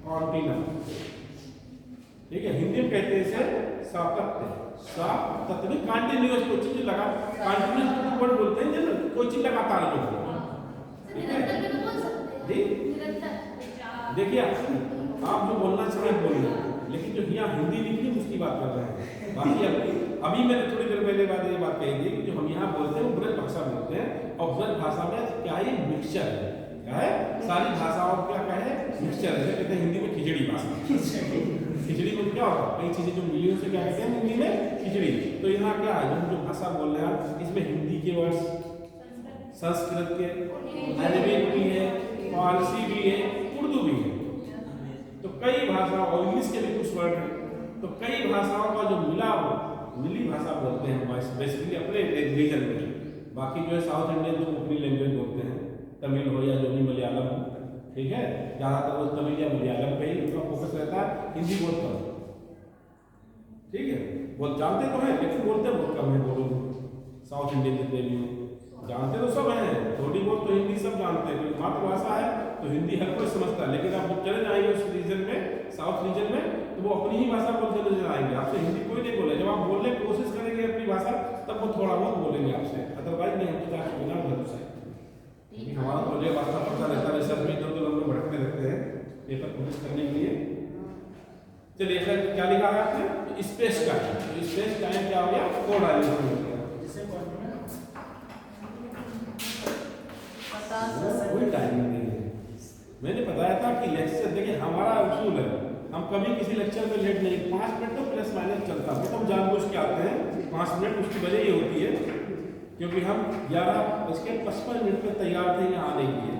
Continuum. ठीक है, हिंदी में कहते हैं इसे सातत्य। सातत्य में कंटिन्यूअस कोई चीज लगा, कंटिन्यूअस वर्ड बोलते हैं ना, कोई चीज लगातार जो हो। ठीक है जी, देखिए आप जो बोलना चाहिए बोलिए, लेकिन जो यहाँ हिंदी लिखी है उसकी बात कर रहे हैं। बाकी अभी मैंने थोड़ी देर पहले ये बात कही थी कि जो हम यहाँ बोलते हैं वो ब्रज भाषा बोलते हैं, और ब्रज भाषा में क्या है, मिक्सचर है। क्या है, सारी भाषाओं का क्या है, मिक्सचर है। कहते हैं हिंदी में खिचड़ी भाषा। खिचड़ी में क्या होता है, कई चीजें जो मिली उसे क्या कहते हैं हिंदी में खिचड़ी। तो यहाँ क्या है, हम जो भाषा बोल रहे हैं इसमें हिंदी के वर्ड्स, संस्कृत के, अरबिक भी है, फारसी भी है, उर्दू भी है। तो कई भाषाओं और इंग्लिश के भी कुछ वर्ड हैं। तो कई भाषाओं का जो मिली भाषा बोलते हैं बेसिकली अपने रीजन में। बाकी जो है साउथ इंडियन जो अपनी लैंग्वेज बोलते हैं, तमिल हो या जो भी मलयालम हो, ठीक है, ज़्यादातर वो तमिल या मलयालम पे ही उनका फोकस रहता है, हिंदी बहुत कम। ठीक है, बहुत जानते तो हैं लेकिन बोलते बहुत कम है। बोलो साउथ इंडियन जितने भी जानते तो सब हैं, थोड़ी बहुत तो हिंदी सब जानते हैं, क्योंकि मातृभाषा है तो हिंदी हर कोई समझता है। लेकिन आप जब चले जाएंगे उस रीजन में, साउथ रीजन में, तो वो अपनी ही भाषा बोलते नजर आएंगे, आपसे हिंदी कोई नहीं बोले। जब आप बोलने की कोशिश करेंगे अपनी भाषा, तब वो थोड़ा बहुत बोलेंगे आपसे, अदरवाइज नहीं। हम तो बिना भरोसे हमारा तो जो भाषा पता रहता है, सब में इधर उधर हम लोग भटकते रहते हैं पेपर कोशिश करने के लिए। चलिए सर, क्या लिखा है आपने, स्पेस टाइम। स्पेस टाइम क्या हो गया, कोड आ गया। कोई टाइमिंग नहीं है। मैंने बताया था कि लेक्चर, देखिए हमारा उसूल है, हम कभी किसी लेक्चर में लेट नहीं, 5 मिनट तो प्लस माइनस चलता है। तो हम जानबूझ के आते हैं 5 मिनट, उसकी वजह ये होती है क्योंकि हम 11:55 पर तैयार थे यहाँ आने के लिए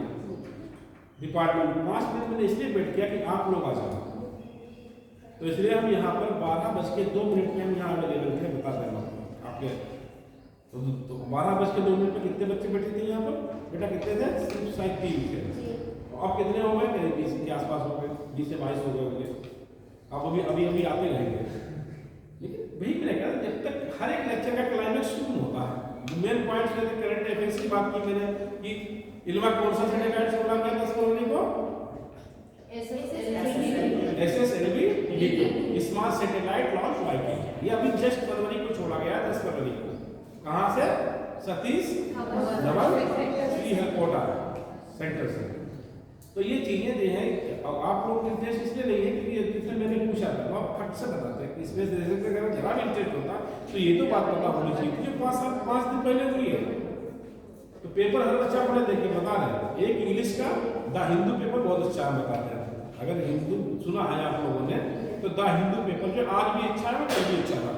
डिपार्टमेंट। 5 मिनट मैंने इसलिए वेट किया कि आप लोग आ जाओ, तो इसलिए हम यहाँ पर 12:02 में हम यहाँ अवेलेबल थे। बताते हैं आपके, तो 12:02 पर कितने बच्चे बैठे थे यहाँ पर, बेटा कितने थे, सिर्फ 37 थे। अब कितने हो गए, करीब 20 के आसपास हो गए, 20 से 22 हो गए होंगे। आप अभी आते रहेंगे, लेकिन वही मैंने कहा जब तक हर एक लेक्चर का क्लाइमेक्स शुरू होता है। मेन पॉइंट्स में करंट अफेयर्स की बात की मैंने कि इल्मा कौन सा सैटेलाइट छोड़ा गया 10 फरवरी को, SSLV स्मार्ट सैटेलाइट लॉन्च वाईटी। ये अभी जस्ट फरवरी को छोड़ा गया, 10 फरवरी को। कहाँ से, सतीश धवन हेलीकॉप्टर सेंटर से। तो ये चीजें जो हैं, और आप लोग इंटरेस्ट इसलिए नहीं है क्योंकि जिसने मैंने पूछा था आप फट से बताते हैं कि स्पेस रिसर्च में अगर जरा भी इंटरेस्ट होता तो ये तो बात पता होनी चाहिए जो 5 दिन पहले हुई है। तो पेपर हर अच्छा पढ़े, देखिए बता रहे हैं। एक इंग्लिश का द हिंदू पेपर बहुत अच्छा है, बताते हैं। अगर हिंदू सुना है आप लोगों ने तो द हिंदू पेपर जो आज भी अच्छा है, कल भी अच्छा था।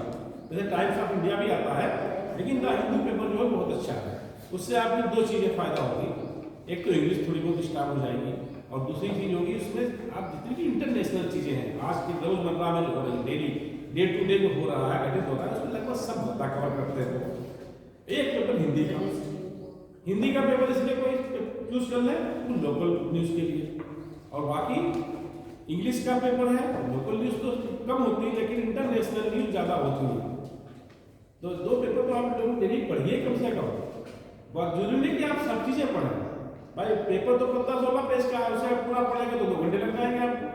जैसे टाइम्स ऑफ इंडिया भी आता है, लेकिन द हिंदू पेपर जो है बहुत अच्छा है। उससे आपको 2 चीजें फायदा होगी, एक तो इंग्लिश थोड़ी बहुत स्टार्ट हो जाएगी, और दूसरी चीज होगी उसमें आप जितनी भी इंटरनेशनल चीजें हैं आज की रोजमर्रा में जो हो रही, डेली डे टू डे जो हो रहा है, घटित हो रहा है, उसमें लगभग सब मुद्दा कवर करते हैं। एक पेपर हिंदी का पेपर इसलिए कोई चूज कर ले तो लोकल न्यूज के लिए, और बाकी इंग्लिश का पेपर है। लोकल न्यूज तो कम होती है लेकिन इंटरनेशनल न्यूज ज्यादा होती है। तो 2 पेपर तो आप लोग डेली पढ़िए कम से कम। बहुत जरूरी नहीं कि आप सब चीजें पढ़ें भाई। पेपर तो 15-16 पेज का है, उसे आप पूरा पढ़ेंगे तो 2 घंटे लग जाएंगे आपको।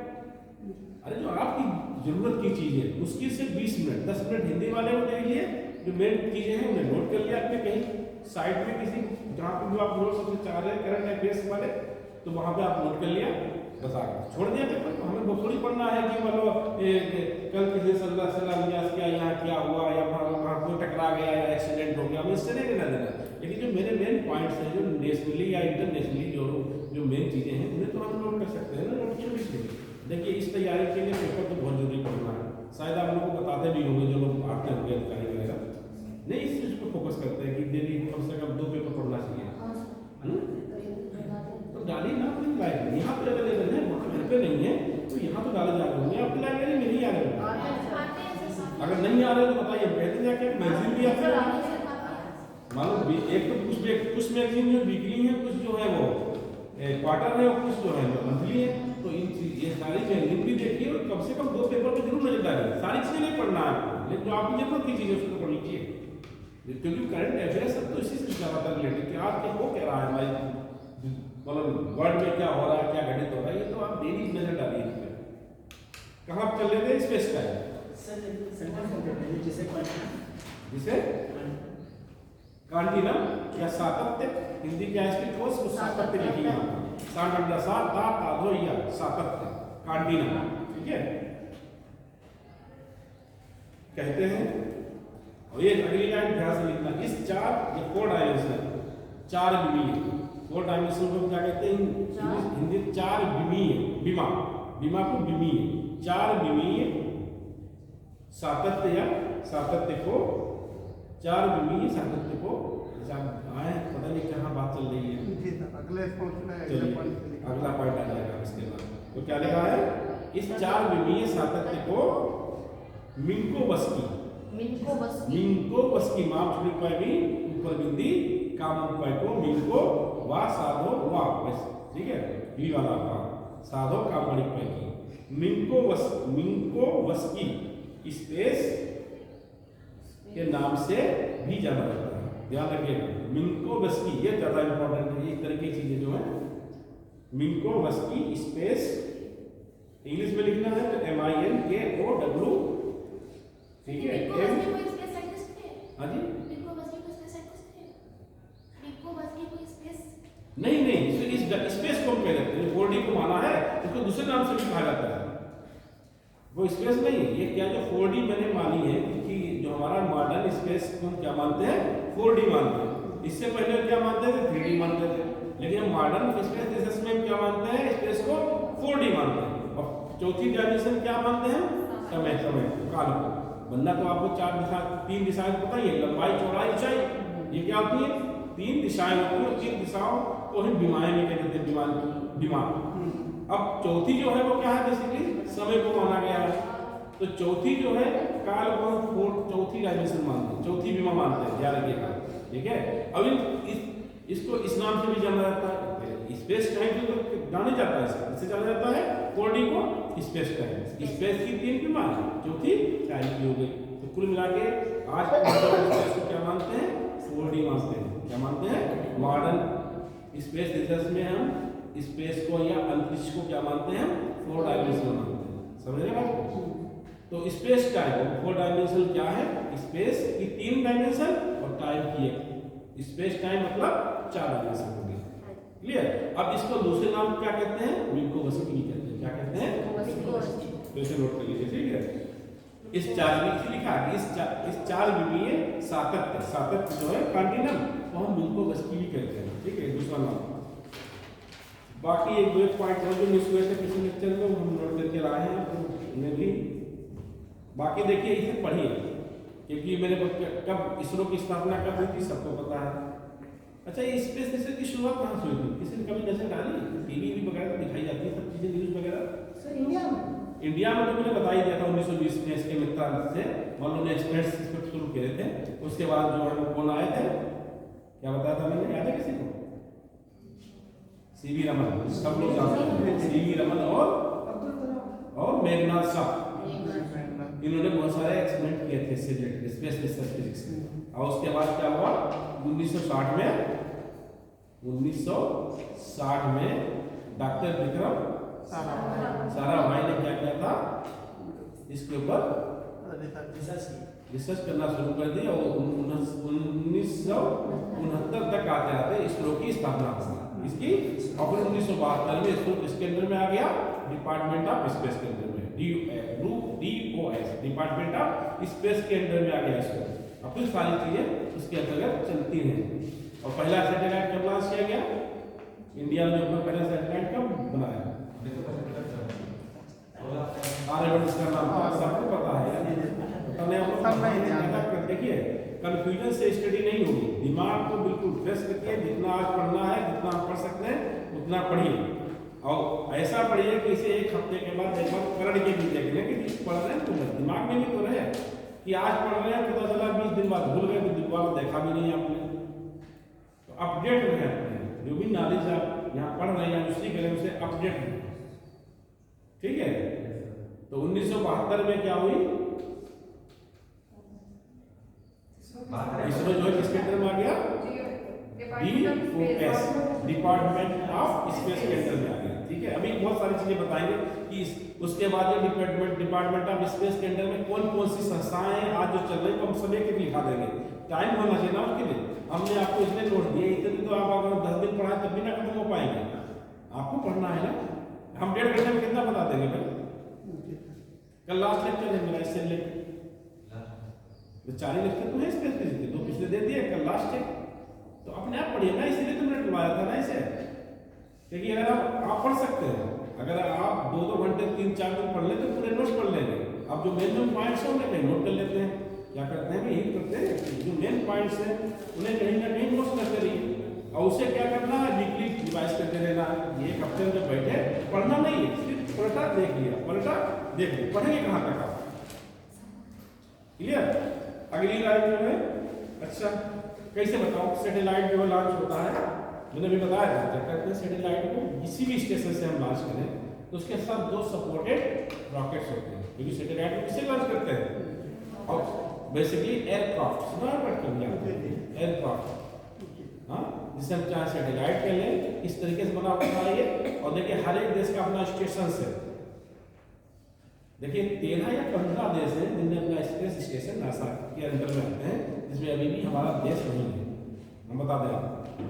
अरे जो आपकी जरूरत की चीज है उसकी सिर्फ 20 मिनट 10 मिनट हिंदी वाले को दे लिए, जो मेन चीजें हैं उन्हें नोट कर लिया आपने कहीं साइड में किसी जहाँ पर जो आप नोट सबसे चाह रहे हैं करंट अफेयर्स वाले, तो वहाँ पे आप नोट कर लिया, बस आगे छोड़ दिया पेपर। तो हमें वो थोड़ी पढ़ना है कि मतलब कल किसी शिलान्यास किया, यहाँ क्या हुआ, या वहाँ कोई टकरा गया या एक्सीडेंट हो गया, हमें इससे नहीं लेना देना। लेकिन जो मेरे मेन पॉइंट्स हैं, जो नेशनली या इंटरनेशनली जो मेन चीज़ें हैं, उन्हें तो हम नोट कर सकते हैं ना, नोट क्यों नहीं। देखिए इस तैयारी के लिए पेपर तो बहुत जरूरी पढ़ना है। शायद आप लोगों को बताते भी होंगे जो लोग आते होंगे अधिकारी वगैरह, नहीं इस चीज़ को फोकस करते हैं कि डेली कम से कम 2 पेपर पढ़ना चाहिए। तो डाली ना अपनी लाइब्रेरी, यहाँ पे अवेलेबल है, घर पे नहीं है तो यहाँ तो डाले जा रहे होंगे आपकी लाइब्रेरी में, नहीं आ रहे होंगे। अगर नहीं आ रहे तो बताइए, कहते जाके मैगजीन भी आते हैं। मालूम एक तो कुछ मैगजीन जो वीकली है, कुछ जो है वो क्वार्टर है, और कुछ जो है मंथली है। तो ये सारी मैगजीन भी देखिए और कम से कम 2 पेपर पर जरूर नजर डालिए। सारी चीजें नहीं पढ़ना है आपको, लेकिन जो आपकी जरूरत की चीजें उसको तो पढ़ लीजिए, क्योंकि करंट अफेयर्स सब तो इसी से ज्यादातर वर्ल्ड में क्या हो रहा है, क्या घटित हो रहा है, ये तो आप डेली नजर डालिए इस पे। कहाँ चल रहे थे? Space time. जिसे कांटिनम या सातत्य, हिंदी क्या है इसकी ठोस, उस सातत्य लिखिए सातत्य कांटिनम, ठीक है कहते हैं। और ये अगली लाइन ध्यान से लिखना, इस चार, ये 4 डायमेंशन, 4 विमीय, 4 डायमेंशन को क्या कहते हैं हिंदी? 4 विमीय, विमा, विमा को विमीय, 4 विमीय सातत्य या सातत्य को, 4 विमीय सातत्य को आए, पता नहीं कहाँ बात चल रही है, अगले अगला पॉइंट आ जाएगा इसके बाद। तो क्या लिखा है? इस 4 विमीय सातत्य को मिन्कोवस्की माप छुड़ी पैवी ऊपर बिंदी काम उपाय को मिन्को वा साधो वा, ठीक है, वी वाला का साधो काम बड़ी पैकी मिन्कोवस्की स्पेस के नाम से भी जाना जाता है, ध्यान रखिएगा। मिन्कोवस्की, ये ज्यादा इंपॉर्टेंट है, इस तरह की चीजें जो है मिन्कोवस्की स्पेस, इंग्लिश में लिखना है तो MINKOW, ठीक है। हाँ जी, नहीं इस स्पेस को कह देते हैं, 4D को माना है, उसको दूसरे नाम से भी कहा जाता है, वो स्पेस नहीं है। ये क्या जो 4D मैंने मानी है कि जो हमारा मॉडर्न स्पेस को क्या मानते हैं? 4D मानते हैं। इससे पहले क्या मानते थे? 3D मानते थे। लेकिन हम मॉडर्न स्पेस रिसर्च में क्या मानते हैं? स्पेस को 4D मानते हैं। और चौथी डायमेंशन क्या मानते हैं? समय, काल को। बनना तो आपको 3 दिशाएं पता ही है, लंबाई, चौड़ाई, ऊंचाई, ये क्या होती है? 3 दिशाएं होती है, 3 दिशाओं को हम विमाएं में कहते हैं, विमान। अब चौथी जो है वो क्या है? बेसिकली समय को माना गया है, तो चौथी जो है काल को हम चौथी डायमेंशन मानते हैं, चौथी विमा मानते हैं, ध्यान रखिएगा, ठीक है। अब इसको इस नाम से भी जाना जाता है, स्पेस टाइम को तो जाना जाता है, इससे जाना जाता है 4D को स्पेस टाइम। स्पेस की 3 विमा, चौथी टाइम की हो गई। तो कुल मिला के आज स्पेस को क्या मानते हैं? 4D मानते हैं। क्या मानते हैं? मॉडर्न स्पेस रिसर्च में हम स्पेस को या अंतरिक्ष को क्या मानते हैं? 4 डायमेंशन मानते हैं, समझ रहे हैं बात? तो स्पेस टाइम 4 डायमेंशन क्या है? स्पेस की 3 डायमेंशन और टाइम की 1। स्पेस टाइम मतलब 4 डायमेंशन हो गए, क्लियर। अब इसको दूसरे नाम क्या कहते हैं? मिन्कोवस्की कहते हैं। क्या कहते हैं? तो इसे नोट कर लीजिए, ठीक है। इस 4 में लिखा है इस 4 विमीय सातत्य जो है कांटिनम, तो हम मिन्कोवस्की भी कहते हैं, ठीक है, दूसरा नाम। बाकी एक दो पॉइंट और जो मिस हुए थे पिछले लेक्चर में हम नोट करके लाए हैं, तो उन्हें भी बाकी देखिए, इसे पढ़िए, क्योंकि मैंने कब इसरो की स्थापना कब हुई थी सबको पता है। अच्छा, ये स्पेस रिसर्च की शुरुआत कहाँ से हुई थी? किसी ने कभी नजर डाली? टीवी वगैरह तो दिखाई जाती है सब चीजें, न्यूज वगैरह। सर इंडिया में तो मैंने बता ही दिया था 1920 में इसके मित्रा से मालूम एक्सपर्ट्स इसको शुरू किए थे। उसके बाद जो है वो कौन आए थे, क्या बताया था मैंने, याद है किसी को? सीवी रमन, सब लोग जानते हैं, सीवी रमन और मेघनाथ शाह, इन्होंने बहुत सारे एक्सपेरिमेंट किए थे स्पेस रिसर्च फिजिक्स में। और उसके बाद क्या हुआ? 1960 में डॉक्टर विक्रम साराभाई ने क्या किया था? इसके ऊपर रिसर्च करना शुरू कर दी और 1969 तक आते इसरो की स्थापना हुई इसकी। और फिर 1972 में इसरो किसके अंदर में आ गया? डिपार्टमेंट ऑफ स्पेस के अंदर में, DOS, डिपार्टमेंट ऑफ स्पेस के अंदर में आ गया इसरो। और फिर सारी चीजें उसके अंतर्गत चलती हैं। और पहला सैटेलाइट कब लॉन्च किया गया? इंडिया में अपना पहला सैटेलाइट कब बनाया? आर्यभट्ट इसका नाम था, सबको पता है। देखिए, कंफ्यूजन से स्टडी नहीं होगी, दिमाग को बिल्कुल फ्रेश रखिए। जितना आज पढ़ना है, जितना आप पढ़ सकते हैं उतना पढ़िए, और ऐसा पढ़िए कि इसे 1 हफ्ते के बाद एक बार पढ़ के भी देख लें कि पढ़ रहे हैं तो दिमाग में भी तो रहे कि आज पढ़ रहे हैं, पता चला 20 दिन बाद भूल गए, तो दोबारा देखा भी नहीं आपने। तो अपडेट रहे अपने, जो भी नॉलेज आप यहाँ पढ़ रहे हैं उसी करें, उसे अपडेट रहे, ठीक है। तो 1972 में क्या हुई? इसरो जो है किसके अंदर में आ गया? DOS, डिपार्टमेंट ऑफ स्पेस के अंदर में आ गया। ठीक है, अभी बहुत सारी चीजें बताएंगे कि उसके बाद ये डिपार्टमेंट ऑफ स्पेस के अंदर में कौन कौन सी संस्थाएं हैं आज जो चल रही है, हम सभी के लिखा देंगे। टाइम होना चाहिए ना उसके लिए, हमने आपको इसलिए नोट दिए, इतने तो आप अगर 10 दिन पढ़ाए तब भी ना खत्म हो पाएंगे, आपको पढ़ना है ना। हम 1.5 घंटे में कितना बता देंगे भाई? कल लास्ट लेक्चर है मेरा, इससे लेकर 4 लेक्चर तो है स्पेस फिजिक्स के, 2 पिछले दे दिए, कल लास्ट है, तो अपने आप पढ़िए ना, इसीलिए तुमने डलवाया था ना इसे। क्योंकि अगर आप पढ़ सकते हैं, अगर आप 2-2 घंटे 3-4 दिन पढ़ लेते तो पूरे नोट्स पढ़ लेंगे। अब जो मेन पॉइंट्स हैं उन्हें कहीं नोट कर लेते हैं, क्या करते हैं यही करते हैं, जो मेन पॉइंट्स हैं उन्हें कहीं ना कहीं नोट्स करते रहिए, और उसे क्या करना है, वीकली रिवाइज करते रहना। ये एक हफ्ते में जब बैठे पढ़ना नहीं है, सिर्फ पलटा देख लिया, पलटा देख लिया, पढ़ेंगे कहाँ तक आप? क्लियर? अगली लाइन जो है, अच्छा कैसे बताओ, सैटेलाइट जो लॉन्च होता है, मैंने भी बताया था, जब कहते हैं सैटेलाइट को किसी भी स्टेशन से हम लॉन्च करें तो उसके साथ 2 सपोर्टेड रॉकेट्स होते हैं, क्योंकि सैटेलाइट को किससे लॉन्च करते हैं? और बेसिकली एयरक्राफ्ट, सुना है पढ़ कर एयरक्राफ्ट, हाँ, जिसे हम चाहे सैटेलाइट कह लें, इस तरीके से बना होता है ये। और देखिए हर एक देश का अपना स्टेशन है, देखिए 13 या 15 देश हैं जिनमें अपना स्पेस स्टेशन नासा के अंदर में आते हैं, जिसमें अभी भी हमारा देश नहीं है। हम बता दें आपको,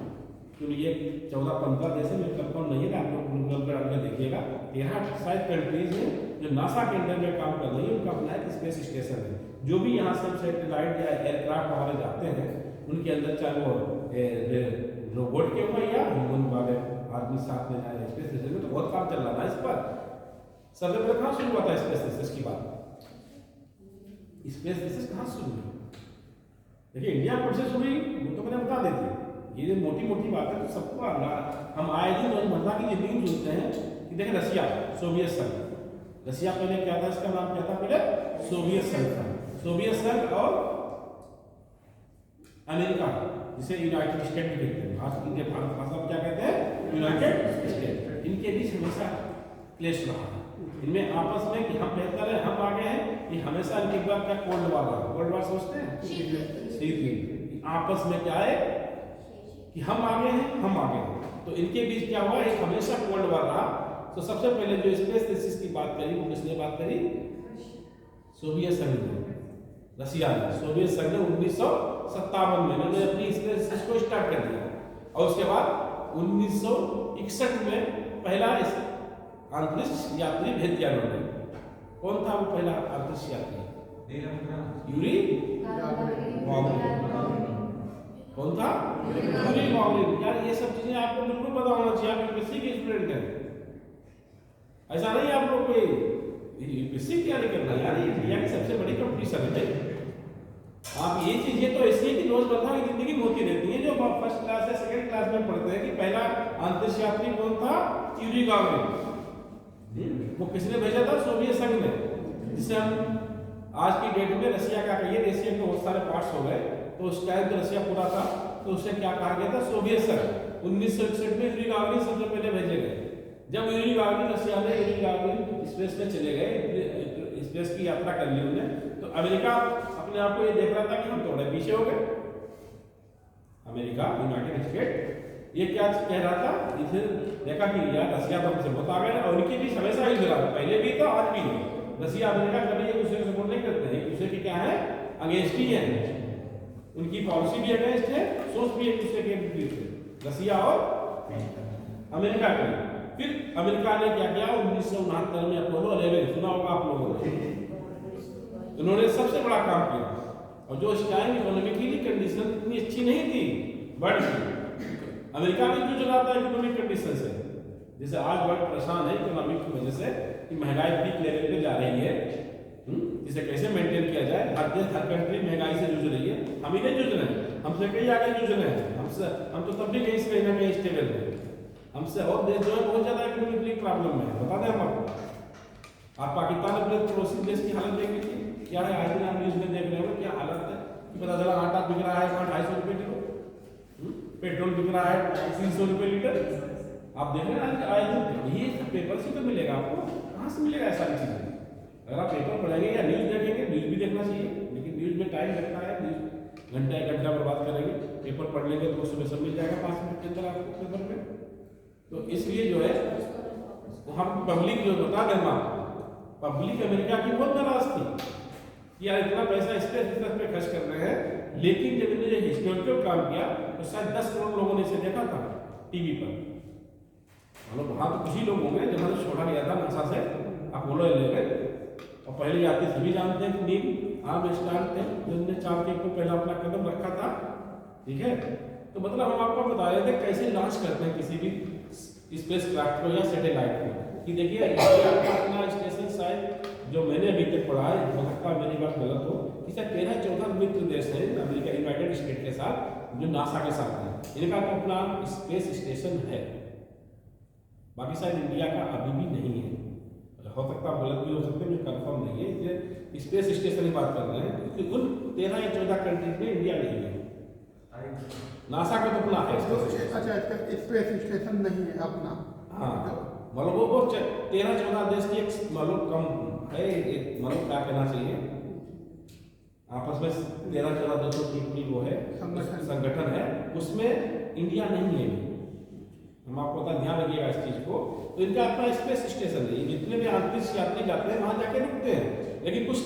क्योंकि ये 14-15 देश है, मुझे कंफर्म नहीं है, आप लोग गूगल पर आकर देखिएगा। 13 शायद कंट्रीज हैं जो नासा के अंदर में काम कर रही है, उनका अपना एक स्पेस स्टेशन है। जो भी यहाँ से सैटेलाइट या एयरक्राफ्ट हमारे जाते हैं, उनके अंदर चाहे वो रोबोट के हो या ह्यूमन वाले आदमी साथ में जाए, स्पेस स्टेशन में तो बहुत काम चल रहा था इस पर। सबसे पहले कहाँ शुरू हुआ था स्पेस रिसर्च की बात? स्पेस रिसर्च कहाँ शुरू हुई? देखिए इंडिया कब से शुरू हुई वो तो मैंने बता देती, ये जो मोटी मोटी बात है तो सबको हम आए दिन रोजमर्रा की जिंदगी में सुनते हैं कि देखिए रसिया, सोवियत संघ, रसिया पहले क्या था, इसका नाम क्या था पहले? सोवियत संघ था। सोवियत संघ और अमेरिका, जिसे यूनाइटेड स्टेट भी कहते हैं, आज इंडिया भारत भाषा में क्या कहते हैं? United state. इनके बीच हमेशा क्लेश रहा, इनमें आपस में कि हम बेहतर है, हम आगे हैं, ये हमेशा इनके बाद क्या कोल्ड वार रहा। कोल्ड वार सोचते हैं शीत, आपस में क्या है कि हम आगे हैं, हम आगे हैं, तो इनके बीच क्या हुआ, एक हमेशा कोल्ड वार रहा। तो सबसे पहले जो स्पेस थीसिस की बात करी वो किसने बात करी? सोवियत संघ ने, रसिया ने। सोवियत संघ ने 1957 में उन्होंने अपनी स्पेस थीसिस को स्टार्ट कर दिया, और उसके बाद 1961 में पहला अंतरिक्ष यात्री भेज दिया उन्होंने। कौन था वो पहला अंतरिक्ष यात्री? Yuri Gagarin. कौन था? Yuri Gagarin. यार ये सब चीजें आपको बिल्कुल पता होना चाहिए, आप यूपीएससी के स्टूडेंट हैं, ऐसा नहीं आप लोग को यूपीएससी तैयारी करना यार, ये इंडिया की सबसे बड़ी कंपटीशन है। आप ये चीजें तो इसलिए कि रोजमर्रा की जिंदगी में होती रहती है, जो फर्स्ट क्लास या सेकंड क्लास में पढ़ते हैं कि पहला अंतरिक्ष यात्री कौन था? Yuri Gagarin. वो किसने भेजा था? सोवियत संघ ने, जिसे हम आज की डेट में रसिया का कहिए, रसिया के बहुत सारे पार्ट्स हो गए, तो उस टाइम तो रसिया पूरा था, तो उसे क्या कहा गया था? सोवियत संघ। 1961 में यूरी गागरिन सबसे पहले भेजे गए। जब यूरी गागरिन, रसिया ने यूरी गागरिन स्पेस में चले गए, स्पेस की यात्रा कर ली उन्होंने, तो अमेरिका अपने आप को ये देख रहा था कि हम थोड़े पीछे हो गए। अमेरिका, यूनाइटेड स्टेट, ये क्या कह रहा था? इसे देखा कि यार रसिया तो हमसे बहुत आगे है, और इनके बीच हमेशा ही लड़ा, पहले भी था आज भी है। रसिया अमेरिका कभी एक दूसरे को सपोर्ट नहीं करते हैं, एक दूसरे के क्या है? अगेंस्ट ही है, उनकी पॉलिसी भी अगेंस्ट है, सोच भी एक दूसरे के विपरीत है, रसिया और अमेरिका की। फिर अमेरिका ने क्या किया? 1969 में अपोलो 11, सुना होगा आप लोगों ने, उन्होंने सबसे बड़ा काम किया, और जो इस टाइम इकोनॉमिकली कंडीशन इतनी अच्छी नहीं थी, बट अमेरिका में क्यों चलाता है इकोनॉमिक कंडीशन से, जैसे आज वर्ल्ड परेशान है इकोनॉमिक की वजह से कि महंगाई पीक लेवल पे जा रही है, जिसे कैसे मेंटेन किया जाए। हर देश, हर कंट्री महंगाई से जूझ रही है, हम ही नहीं जूझ रहे हैं, हमसे कई आगे जूझ रहे हैं, हम तो तब भी कहीं से कहीं ना कहीं स्टेबल है, हमसे और देश जो है बहुत ज्यादा इकोनॉमिकली प्रॉब्लम में है। बता दें हम आपको, आप पाकिस्तान अपने पड़ोसी देश की हालत देख लीजिए, क्या है, आज दिन आप न्यूज में देख रहे हो क्या हालत है, पता चला आटा बिक रहा है वहाँ 250 रुपये किलो, पेट्रोल बिक रहा है 300 रुपये लीटर। आप देख रहे हैं आए दिन, ये पेपर से तो मिलेगा आपको, कहाँ से मिलेगा ऐसा चीज़? अगर आप पेपर पढ़ेंगे या न्यूज़ देखेंगे, न्यूज़ भी देखना चाहिए, लेकिन न्यूज़ में टाइम लगता है, न्यूज़ घंटा 1 घंटा बर्बाद करेंगे, पेपर पढ़ लेंगे तो सुबह सब मिल जाएगा 5 मिनट के अंदर आपको पेपर में। तो इसलिए जो है वहाँ पब्लिक जो बता देना, पब्लिक अमेरिका की बहुत नाराज थी कि यार इतना पैसा स्पेस रिसर्च पे खर्च कर रहे हैं, लेकिन जब इन्होंने हिस्टोरिकल काम किया तो शायद 10 करोड़ लोगों ने इसे देखा था टीवी पर। मतलब वहाँ तो कुछ ही लोग होंगे जहाँ से छोड़ा गया था नासा से अपोलो 11, और पहले यात्री सभी जानते हैं नील आर्मस्ट्रांग थे जिन्होंने चांद के ऊपर पहला अपना कदम रखा था। ठीक है, तो मतलब हम आपको बता रहे थे कैसे लॉन्च करते हैं किसी भी स्पेस क्राफ्ट को या सैटेलाइट को। कि देखिए इंडिया का अपना स्टेशन शायद जो मैंने अभी तक पढ़ा है, हो सकता है मेरी बात गलत हो, कि शायद 13-14 मित्र देश है अमेरिका यूनाइटेड स्टेट के साथ जो नासा के साथ है, इनका तो अपना स्पेस स्टेशन है। बाकी शायद इंडिया का अभी भी नहीं है, हो सकता है गलत भी हो सकते हैं, मुझे कंफर्म नहीं है। इसलिए स्पेस स्टेशन की बात कर रहे हैं क्योंकि उन 13 या 14 कंट्रीज में इंडिया नहीं है। नासा का तो अपना है अच्छा, स्पेस स्टेशन नहीं है अपना। हाँ, मतलब वो 13-14 देश की एक मतलब कम है, एक मतलब क्या कहना चाहिए आपस में 13-14 देशों की वो है संगठन है, उसमें इंडिया नहीं है। हम आपको बता ध्यान रखिएगा इस चीज को। तो इनका अपना स्पेस स्टेशन है, जितने भी अंतरिक्ष यात्री जाते हैं वहां जाके रुकते हैं, लेकिन कुछ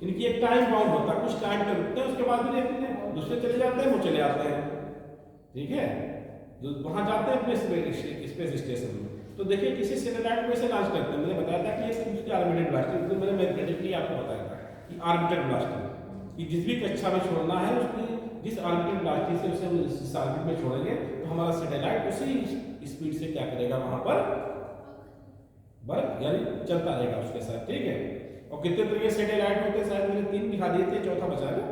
इनकी एक टाइम बाउंड होता है, कुछ टाइम पे रुकते हैं, उसके बाद भी अपने दूसरे चले जाते हैं, वो चले आते हैं। ठीक है, जो वहां जाते हैं अपने स्पेस स्टेशन में। तो देखिए किसी सैटेलाइट को ऐसे लॉन्च करते हैं, मैंने बताया था कि ये उसकी ऑर्बिटल ब्लास्टिंग, तो मैंने मैथमेटिकली आपको बताया था कि ऑर्बिटल ब्लास्टिंग कि जिस भी कक्षा में छोड़ना है उसकी जिस ऑर्बिटल ब्लास्टिंग से उसे इस ऑर्बिट में छोड़ेंगे तो हमारा सैटेलाइट उसी स्पीड से क्या करेगा वहां पर वर्क यानी चलता रहेगा उसके साथ। ठीक है, और कितने तरह के सैटेलाइट होते हैं, शायद मैंने 3 दिखा दिए थे, चौथा बचा है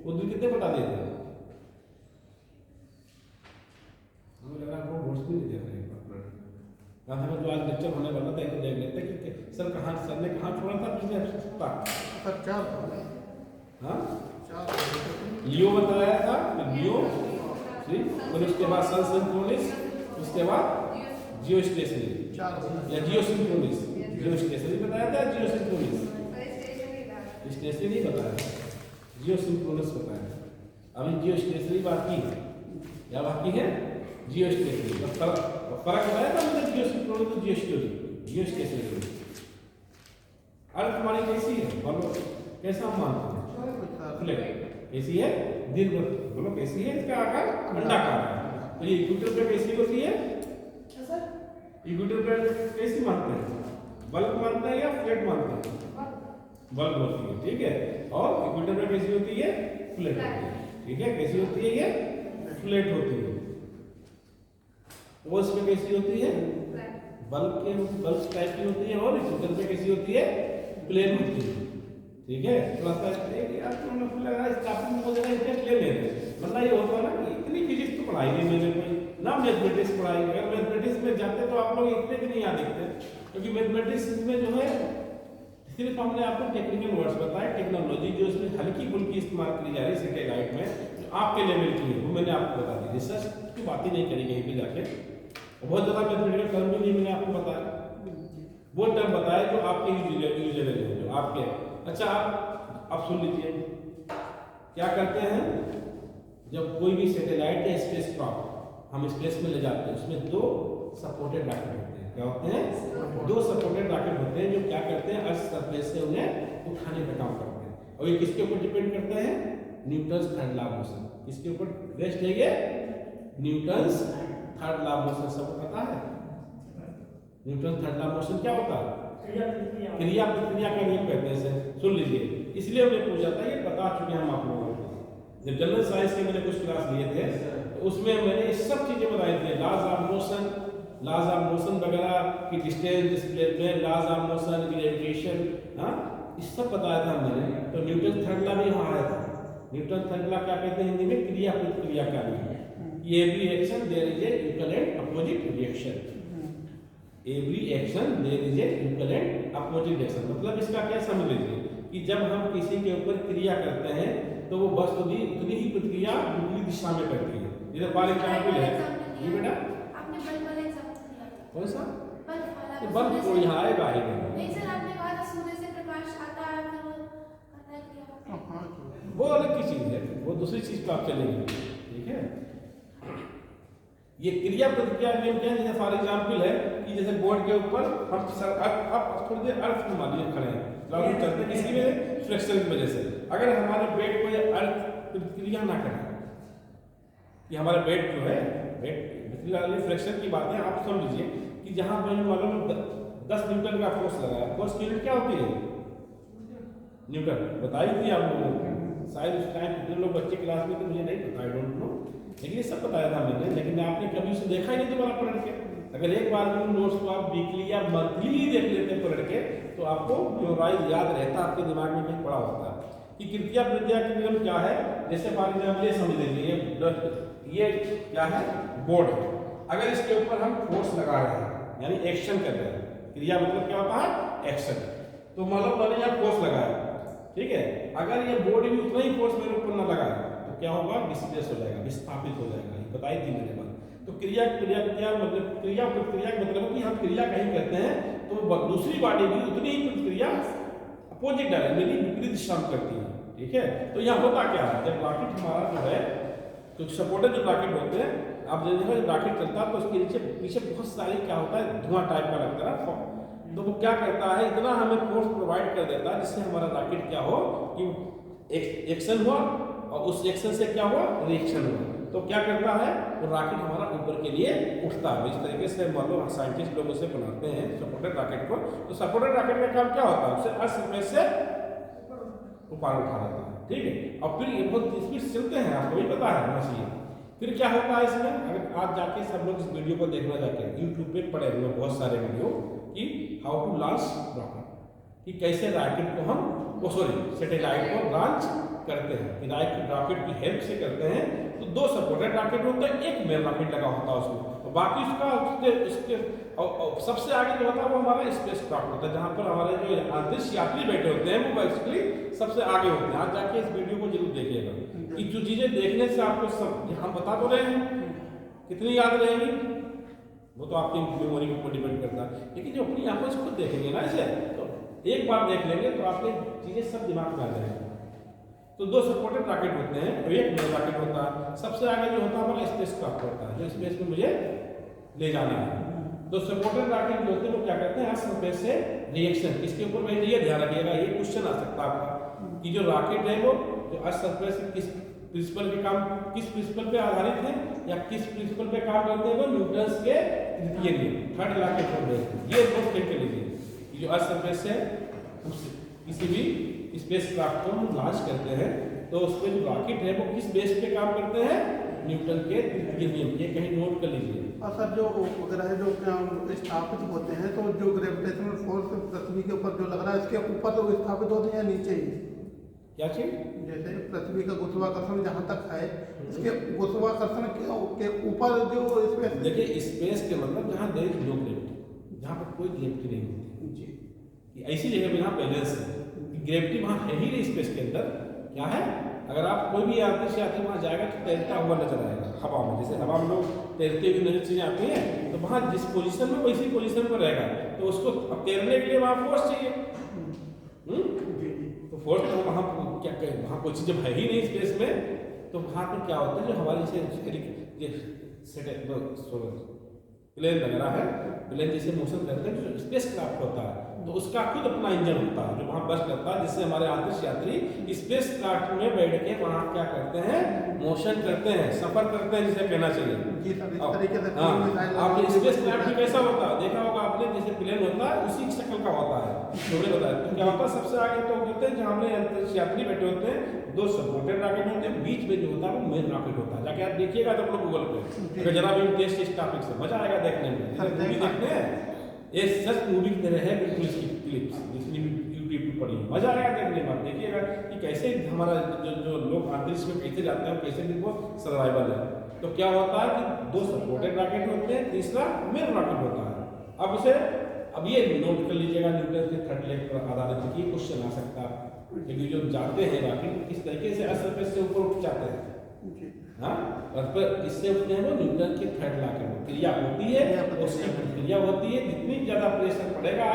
वो दिन कितने बता दिए थे, मुझे लगा वो नोट्स भी नहीं देख रहे हैं। हमें जो आज लेक्चर होने वाला था तो देख लेते कि सर कहाँ सर ने कहाँ छोड़ा था पिछले हफ्ता। हाँ, लियो बताया था, लियो फिर उसके बाद सन सिंक्रोनिस, उसके बाद जियो स्टेशनरी या जियो सिंक्रोनिस, जियो स्टेशनरी बताया था, जियो सिंक्रोनिस स्टेशनरी बताया, जियो सिंक्रोनिस बताया। अभी जियो स्टेशनरी बाकी है, या बाकी है जियो स्टेशनरी। फर्क बताया था मतलब जियो सिंक्रोनिस तो जियो स्टेशनरी। अर्थ हमारी कैसी है बोलो, कैसा हम मानते हैं, फ्लैट कैसी है, दीर्घ बोलो कैसी है, इसका आकार अंडाकार है। तो ये इक्वेटर पे कैसी होती है, इक्वेटर पे कैसी मानते हैं, बल्क मानते हैं या फ्लैट मानते हैं, बल्क होती है। ठीक है, और इक्वेटर पे कैसी होती है, फ्लैट होती है। ठीक है, कैसी होती है, ये फ्लैट होती है। पोल्स पे कैसी होती है, बल्क टाइप की होती है, और इक्वेटर पे कैसी होती है, प्लेन होती है। ठीक है, थोड़ा सा यार तुमने लगा इस टॉपिक में मुझे इंटरेस्ट ले लेते, वरना ये होता ना कि इतनी फिजिक्स तो पढ़ाई नहीं मैंने कोई ना, मैथमेटिक्स पढ़ाई। अगर मैथमेटिक्स में जाते तो आप लोग इतने भी नहीं याद रखते, क्योंकि मैथमेटिक्स में जो है सिर्फ हमने आपको टेक्निकल वर्ड्स बताए, टेक्नोलॉजी जो इसमें हल्की फुल्की इस्तेमाल की जा रही है सैटेलाइट में, जो आपके लेवल की है वो मैंने आपको बता दी। रिसर्च की बात ही नहीं करी कहीं पे जाके, बहुत ज़्यादा मैथमेटिकल टर्म भी नहीं मैंने आपको बताया, वो टर्म बताया जो आपके यूजेबल है, जो आपके। अच्छा आप सुन लीजिए, क्या करते हैं जब कोई भी सैटेलाइट या स्पेस क्राफ्ट हम स्पेस में ले जाते हैं, उसमें 2 सपोर्टेड रॉकेट होते हैं। क्या होते हैं, 2 सपोर्टेड रॉकेट होते हैं जो क्या करते हैं, अर्थ सरफेस से उन्हें उठाने का काम करते हैं। और ये किसके ऊपर डिपेंड करते हैं, Newton's third law of motion. किसके ऊपर बेस्ड है ये, Newton's third law of motion. सबको पता है Newton third law of motion क्या होता है, क्रिया प्रतिक्रिया का नियम कहते हैं। सुन लीजिए, इसलिए हमने पूछा था, ये बता चुके हम आप लोगों को। जब जनरल साइंस के मैंने कुछ क्लास लिए थे तो उसमें मैंने सब चीजें बताई थी, लॉज ऑफ मोशन वगैरह की, distance, displacement, laws of motion, gravitation, हाँ इस सब बताया था मैंने। तो न्यूटन थर्ड लॉ भी वहाँ आया था। न्यूटन थर्ड लॉ क्या कहते हैं हिंदी में, क्रिया प्रतिक्रिया का नियम। Every action there is a equal and opposite reaction, every action there is a equal and opposite reaction. मतलब इसका क्या समझ लीजिए कि जब हम किसी के ऊपर क्रिया करते हैं तो वो बस उतनी ही प्रतिक्रिया दूसरी दिशा में करती है। जैसे फॉर एग्जाम्पल है ये बेटा, आपने बल्ब वाला एग्जांपल दिया, कौन सा बल्ब वाला, बल्ब को यहाँ आएगा ही नहीं। नहीं सर, आपने कहा था सूर्य से प्रकाश आता है, फिर वो कहता है क्रिया। हाँ वो अलग की चीज है, वो दूसरी चीज पे आप चलेंगे, ठीक है। ये क्रिया प्रतिक्रिया नियम क्या है? जैसे फॉर एग्जाम्पल है कि जैसे बोर्ड के ऊपर हम अब थोड़ी देर अर्थ में मान लीजिए खड़े हैं, हम चलते हैं किसी में फ्लेक्शन की वजह से, अगर हमारे बेड को ये अर्थ प्रतिक्रिया ना करे, कि हमारा बेड जो है, बेड फ्लेक्शन की बात है, आप समझ लीजिए कि जहां पे मालूम 10 न्यूटन का फोर्स लगाया, फोर्स की यूनिट क्या होती है? न्यूटन बताई थी आप लोगों को शायद उस टाइम कितने लोग बच्चे क्लास में थे, मुझे नहीं पता, आई डोंट नो, लेकिन ये सब बताया था मैंने, लेकिन आपने कभी उसे देखा ही नहीं दोबारा पढ़ के। अगर एक बार भी नोट्स को आप वीकली या मंथली ही देख लेते हैं पढ़ के, तो आपको मेमोराइज याद रहता, आपके दिमाग में कहीं पड़ा होता है कि क्रिया प्रतिक्रिया के नियम क्या है। जैसे फॉर एग्जाम्पल ये समझ लीजिए, ये क्या है? बोर्ड है। अगर इसके ऊपर हम फोर्स लगा रहे हैं, यानी एक्शन कर रहे हैं, क्रिया मतलब क्या होता है? एक्शन। तो मतलब मैंने यहाँ फोर्स लगाया, ठीक है, अगर ये बोर्ड भी उतना ही फोर्स मेरे ऊपर ना लगाए तो क्या होगा? डिस्प्लेस हो जाएगा, विस्थापित हो जाएगा, ये बताई थी मैंने बात। तो क्रिया मतलब क्रिया प्रतिक्रिया का मतलब कि हम क्रिया कहीं करते हैं तो दूसरी बॉडी भी उतनी ही प्रतिक्रिया अपोजिट डायरेक्शन में विपरीत दिशा में करती है, ठीक है। तो यहाँ होता क्या है? जब रॉकेट हमारा जो है, तो सपोर्टेड जो रॉकेट होते हैं, आप देखो जब रॉकेट चलता है तो उसके नीचे पीछे बहुत सारे क्या होता है? धुआं टाइप का लगता है। तो वो क्या करता है? इतना हमें फोर्स प्रोवाइड कर देता है जिससे हमारा रॉकेट क्या हो कि एक्शन हुआ और उस एक्शन से क्या हुआ? रिएक्शन हुआ। तो क्या करता है? वो रॉकेट हमारा ऊपर के लिए उठता है। इस तरीके से मान लो साइंटिस्ट लोग उसे बनाते हैं सपोर्टेड रॉकेट को। तो सपोर्टेड रॉकेट का काम क्या होता है? उसे अर्थ सरफेस से ऊपर उठा देता है, ठीक है। और फिर ये बहुत स्पीड से चलते हैं, आपको भी पता है मशीन। फिर क्या होता है इसमें? अगर आज जाके सब लोग इस वीडियो को देखना जाके यूट्यूब पे पड़े हुए बहुत सारे वीडियो कि हाउ टू लॉन्च रॉकेट, कि कैसे रॉकेट को हम सैटेलाइट को लॉन्च करते हैं, कि रॉकेट की हेल्प से करते हैं। तो 2 सपोर्टेड रॉकेट होते हैं, एक मेन रॉकेट लगा होता है उसमें, और बाकी उसके सबसे आगे जो होता है वो हमारा स्पेस क्राफ्ट होता है, जहाँ पर हमारे जो अंतरिक्ष यात्री बैठे होते हैं वो बेसिकली सबसे आगे होते हैं। आज जाके इस वीडियो को जरूर देखिएगा कि जो चीजें देखने से आपको सब हम बता तो रहे हैं, कितनी याद रहेगी वो तो आपकी मेमोरी के ऊपर डिपेंड करता है, लेकिन जो अपनी आंखों से खुद देखेंगे ना इसे, तो एक बार देख लेंगे तो आपके चीजें सब दिमाग में आ जाएंगी। तो 2 सपोर्टेड रॉकेट होते हैं और एक मेन रॉकेट होता है। सबसे आगे जो होता है हमारा स्पेस क्राफ्ट होता है, जो स्पेस में मुझे ले जाना है। तो सपोर्टेड रॉकेट जो होते हैं वो क्या करते हैं? अर्थ सरफेस से रिएक्शन। इसके ऊपर मैं ये ध्यान रखिएगा, ये क्वेश्चन आ सकता है आपका कि जो रॉकेट है वो जो अर्थ सरफेस किस प्रिंसिपल के काम, किस प्रिंसिपल पे आधारित है या किस प्रिंसिपल पे काम करते हैं? वो न्यूटन के तृतीय नियम, थर्ड लॉ के फॉर्म में। ये बहुत ठीक कर लीजिए कि जो अर्थ सरफेस से किसी भी स्पेस क्राफ्ट को हम लॉन्च करते हैं तो उस पर जो रॉकेट है वो किस बेस पे काम करते हैं? न्यूटन के तृतीय नियम। ये कहीं नोट कर लीजिए। और सर जो ग्रह जो स्थापित होते हैं, तो जो ग्रेविटेशनल फोर्स पृथ्वी के ऊपर जो लग रहा है, इसके ऊपर तो स्थापित होते हैं या नीचे ही? क्या चीज? जैसे पृथ्वी का गुरुत्वाकर्षण जहाँ तक है, इसके गुरुत्वाकर्षण के ऊपर जो स्पेस, देखिए स्पेस के मतलब जहाँ देर नो ग्रेविटी, जहाँ पर कोई ग्रेविटी नहीं होती जी, कि ऐसी जगह पे जहाँ बैलेंस है, ग्रेविटी वहाँ है ही नहीं स्पेस के अंदर। क्या है? अगर आप कोई भी यात्री से आते वहाँ जाएगा तो तैरता हुआ नजर आएगा हवा में, जैसे हवा में लोग तैरते हुए नजर चीजें आती हैं, तो वहाँ जिस पोजीशन में वैसी पोजीशन पर रहेगा, तो उसको अब तैरने के लिए वहाँ फोर्स चाहिए। तो फोर्स तो वहाँ क्या कहें, वहाँ कोई चीज़ जब है ही नहीं स्पेस में, तो वहाँ पर क्या होता है जो हमारी प्लेन वगैरह है, प्लेन जैसे मोशन करते हैं, जो स्पेस क्राफ्ट होता है तो उसका खुद अपना इंजन होता है जो वहाँ बस करता है, जिससे हमारे अंतरिक्ष यात्री स्पेस क्राफ्ट में बैठ के वहाँ क्या करते हैं? मोशन करते हैं, सफर करते हैं, जिसे कहना चाहिए। आप स्पेस क्राफ्ट कैसा होता है देखा होगा आपने, जैसे प्लेन होता है उसी शक्ल का होता है। हमने बताया तो क्या होता है, सबसे आगे तो होते हैं जहाँ हमें अंतरिक्ष यात्री बैठे होते हैं, 2 सपोर्टेड रॉकेट होते हैं, बीच में जो होता है वो मेन रॉकेट होता है। जाके आप देखिएगा तो लोग गूगल पे, अगर जरा भी टेस्ट इस टॉपिक से मजा आएगा देखने में। मूवी देखने हैं, ये सच मूवी की तरह है बिल्कुल, इसकी क्लिप्स जितनी भी यूट्यूब पे पड़ी मजा आएगा देखने में। देखिएगा कि कैसे हमारा जो लोग अंतरिक्ष में कैसे जाते हैं, कैसे भी वो सर्वाइवल है। तो क्या होता है कि 2 सपोर्टेड रॉकेट होते हैं, तीसरा मेन रॉकेट होता है। अब ये नोट कर लीजिएगा, न्यूटन के थर्ड लॉ पर आधारित ये क्वेश्चन आ सकता है, क्योंकि जो जाते हैं रॉकेट किस तरीके से अर्थ सरफेस से ऊपर उठ जाते हैं। हाँ, और पर इससे उठते हैं वो न्यूटन के थर्ड लॉ के क्रिया होती है, उसकी प्रतिक्रिया होती है। जितनी ज्यादा प्रेशर पड़ेगा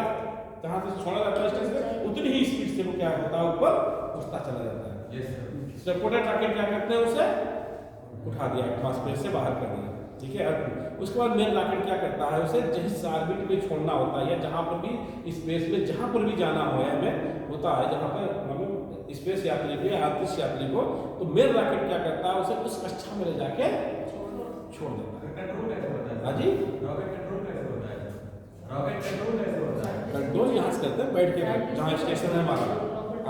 जहाँ से छोड़ा जाता है स्टेशन से, उतनी ही स्पीड से वो क्या होता है ऊपर उठता चला जाता है। Yes sir. सपोर्टेड रॉकेट क्या करते हैं, उसे उठा दिया, एटमॉस्फेयर से बाहर कर दिया, ठीक है। और उसके बाद मेन रॉकेट क्या करता है, उसे जिस ऑर्बिट में छोड़ना होता है या जहाँ पर भी स्पेस में जहाँ पर भी जाना हो हमें होता है, जहाँ पर हमें स्पेस यात्री को या अंतरिक्ष यात्री को, तो मेन रॉकेट क्या करता है, उसे उस कक्षा में ले जाके छोड़ देता है। कंट्रोल कैसे होता है? हाँ जी, रॉकेट कंट्रोल कैसे होता है? रॉकेट कंट्रोल कैसे होता है? कंट्रोल यहाँ से करते हैं बैठ के, जहाँ स्टेशन है हमारा।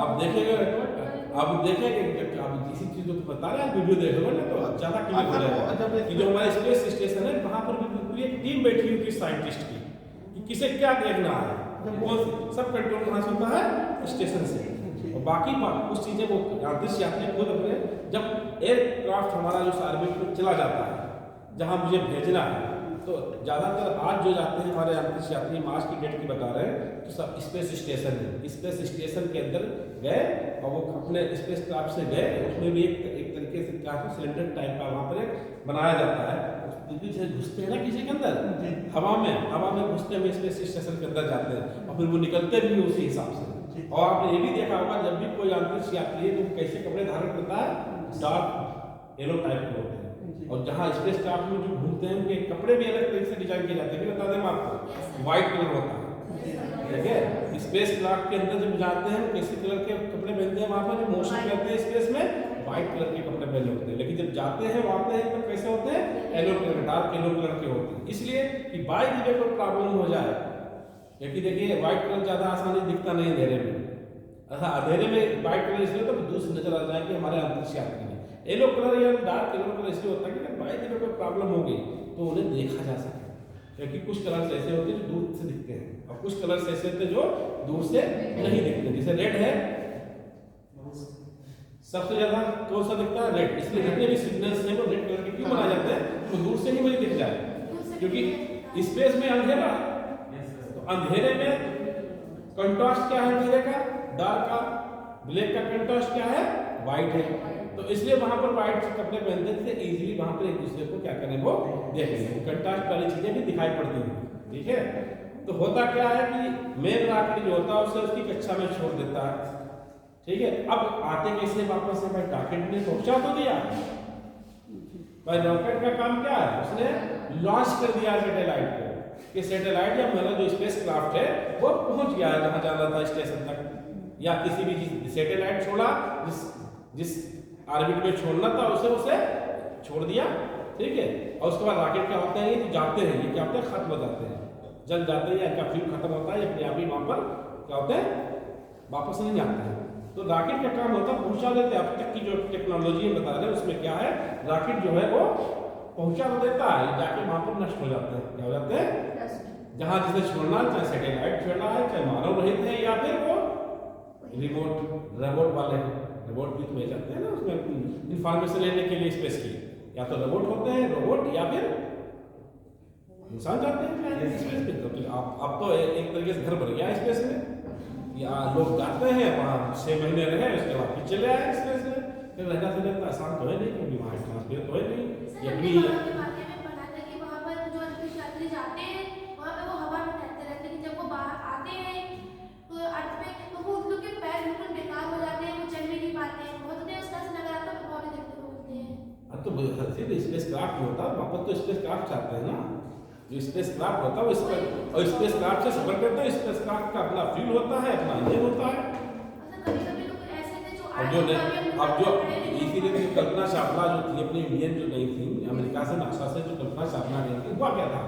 आप देखेंगे आप किसी चीज को तो बता रहे हैं, वीडियो देखोगे ना तो ज्यादा क्लियर हो जाएगा कि जो हमारा स्पेस स्टेशन है वहाँ पर भी पूरी एक टीम बैठी हुई थी साइंटिस्ट की, कि किसे क्या देखना है, वो सब कंट्रोल कहाँ से होता है, स्टेशन से। और बाकी कुछ चीजें वो अंतरिक्ष यात्री खुद अपने, जब एयरक्राफ्ट हमारा जो ऑर्बिट में चला जाता है जहाँ मुझे भेजना है, तो ज़्यादातर आज जो जाते हैं हमारे अंतरिक्ष यात्री, मार्च की डेट की बता रहे हैं, तो सब स्पेस स्टेशन है। स्पेस स्टेशन के अंदर गए और वो अपने स्पेस क्राफ्ट से गए, उसमें भी एक तरीके से क्या है, सिलेंडर टाइप का वहाँ पर एक बनाया जाता है, जैसे घुसते हैं ना किसी के अंदर हवा में घुसते हुए स्पेस स्टेशन के अंदर जाते हैं और फिर वो निकलते भी उसी हिसाब से। और आपने ये भी देखा होगा जब भी कोई अंतरिक्ष यात्री है तो कैसे कपड़े धारण करता है, डार्क येलो टाइप के होते हैं। और जहाँ स्पेस क्राफ्ट में जो घूमते हैं उनके कपड़े भी अलग तरीके से डिजाइन किए जाते हैं, बता दें आपको, व्हाइट कलर होता है, ठीक है। स्पेस क्राफ्ट के अंदर जब जाते हैं कैसे कलर के कपड़े पहनते हैं, वहाँ पर जो मोशन करते हैं स्पेस में व्हाइट कलर के कपड़े पहने होते हैं, लेकिन जब जाते हैं वहाँ पे तो कैसे होते हैं, yellow colour, dark yellow colour के होते हैं, इसलिए कि बाई दिखे कोई प्रॉब्लम हो जाए, क्योंकि देखिए व्हाइट कलर ज्यादा आसानी दिखता नहीं अंधेरे में, ऐसा अंधेरे में व्हाइट कलर इसलिए तो दूसरी नजर आ जाए कि हमारे अंतरिक्ष यात्री हैं। येलो कलर या डार्क येलो कलर इसलिए होता है कि बाई दिखे कोई प्रॉब्लम हो गई तो उन्हें देखा जा सके, क्योंकि कुछ कलर्स ऐसे होते हैं जो दूर से दिखते हैं और कुछ कलर्स ऐसे होते हैं जो दूर से नहीं दिखते। जैसे रेड है, सबसे ज्यादा कौन सा दिखता है, रेड, इसलिए जितने भी सिग्नल्स हैं वो रेड कलर के क्यों बनाए जाते हैं, तो दूर से ही मुझे दिख जाए, क्योंकि स्पेस में अंधेरा, तो अंधेरे में कंट्रास्ट क्या है अंधेरे का, डार्क का, ब्लैक का कंट्रास्ट क्या है, व्हाइट है, तो इसलिए वहां पर व्हाइट कपड़े पहनते थे, इजीली वहां पर एक दूसरे को क्या करें वो देख लें, कंट्रास्ट वाली चीजें भी दिखाई पड़ती हैं, ठीक है। तो होता क्या है कि मेन रॉकेट जो होता है उसे उसकी कक्षा में छोड़ देता है, ठीक है। अब आते कैसे वापस से, भाई रॉकेट ने पहुंचा तो दिया, भाई रॉकेट का काम क्या है, उसने लॉन्च कर दिया सैटेलाइट को, कि सैटेलाइट या मेरा जो स्पेस क्राफ्ट है वो पहुंच गया है जहां जाना था स्टेशन तक, या किसी भी सैटेलाइट छोड़ा जिस ऑर्बिट में छोड़ना था उसे छोड़ दिया, ठीक है। और उसके बाद रॉकेट क्या होता है, ये जाते हैं, ये क्या होता है, खत्म हो जाते हैं, जल जाते हैं, या इनका फ्यूल खत्म होता है, अपने आप ही वहां पर क्या होते हैं, वापस नहीं आते हैं। तो रॉकेट का काम होता है पहुंचा देते हैं। अब तक की जो टेक्नोलॉजी बता रहे हैं उसमें क्या है, रॉकेट जो है वो पहुंचा तो देता है, जाके वहां पर नष्ट हो जाते हैं, क्या हो जाते हैं, जहां जिसे छोड़ना, चाहे सैटेलाइट छोड़ा है, चाहे मानव रहित है, या फिर वो रोबोट वाले रोबोट भी तो भेज जाते हैं ना उसमें इंफॉर्मेशन लेने के लिए स्पेस की, या तो रोबोट होते हैं रोबोट, या फिर इंसान जाते हैं स्पेस में। तो अब तो एक तरीके से घर बन गया स्पेस में, या लोग जाते हैं वहाँ 6 महीने रहे, उसके बाद फिर चले आए स्पेस में, फिर रहना से रहता आसान तो है नहीं, क्योंकि वहाँ ट्रांसफर तो है नहीं, ये भी तो स्पेस क्राफ्ट होता है, वापस तो स्पेस क्राफ्ट चाहते हैं ना, जो स्पेस क्राफ्ट होता है वो स्पेस क्राफ्ट से सफर करते हैं, स्पेस क्राफ्ट का अपना फ्यूल होता है, अपना इंजन होता है। अब जो इसीलिए कल्पना चावला जो थी अपनी इंडियन जो गई थी अमेरिका से, नासा से जो कल्पना चावला गई थी, हुआ क्या था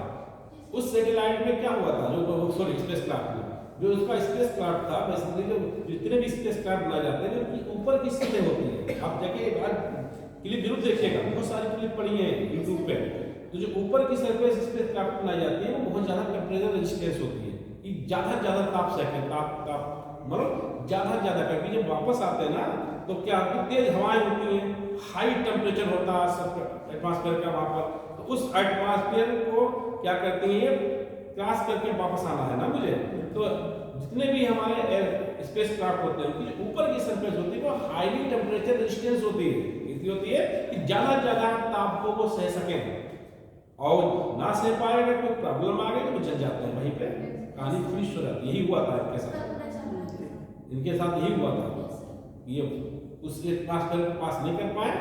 उस सैटेलाइट में, क्या हुआ था, जो सॉरी स्पेस क्राफ्ट में, जो उसका स्पेस क्राफ्ट था, बेसिकली जो जितने भी स्पेस क्राफ्ट बनाए जाते हैं उनकी ऊपर की सतह होती है, आप जाके एक बार क्लिप जरूर देखिएगा, बहुत सारी क्लिप पड़ी है यूट्यूब पे, तो जो ऊपर की सरफेस स्पेस क्राफ्ट बनाई जाती है वो बहुत ज्यादा टेम्परेचर रेजिस्टेंस होती है, कि ज्यादा ताप सके, ताप मतलब ज्यादा, क्योंकि जब वापस आते हैं ना तो क्या तेज हवाएं होती हैं, हाई टेम्परेचर होता है एटमॉस्फेयर का वहां पर, तो उस एटमॉस्फेयर को क्या करती है, क्रॉस करके वापस आना है ना मुझे, तो जितने भी हमारे स्पेस क्राफ्ट होते हैं उनकी ऊपर की सरफेस होती है वो हाईली टेम्परेचर रेजिस्टेंस होती है कि ज्यादा ताप को सह सके, और ना सह पाए अगर कोई प्रॉब्लम आ गई तो वो जल जाते हैं, वहीं पे कहानी फिनिश हो जाती है। यही हुआ था इनके साथ यही हुआ था, ये उस एटमॉस्फेयर को पास नहीं कर पाए,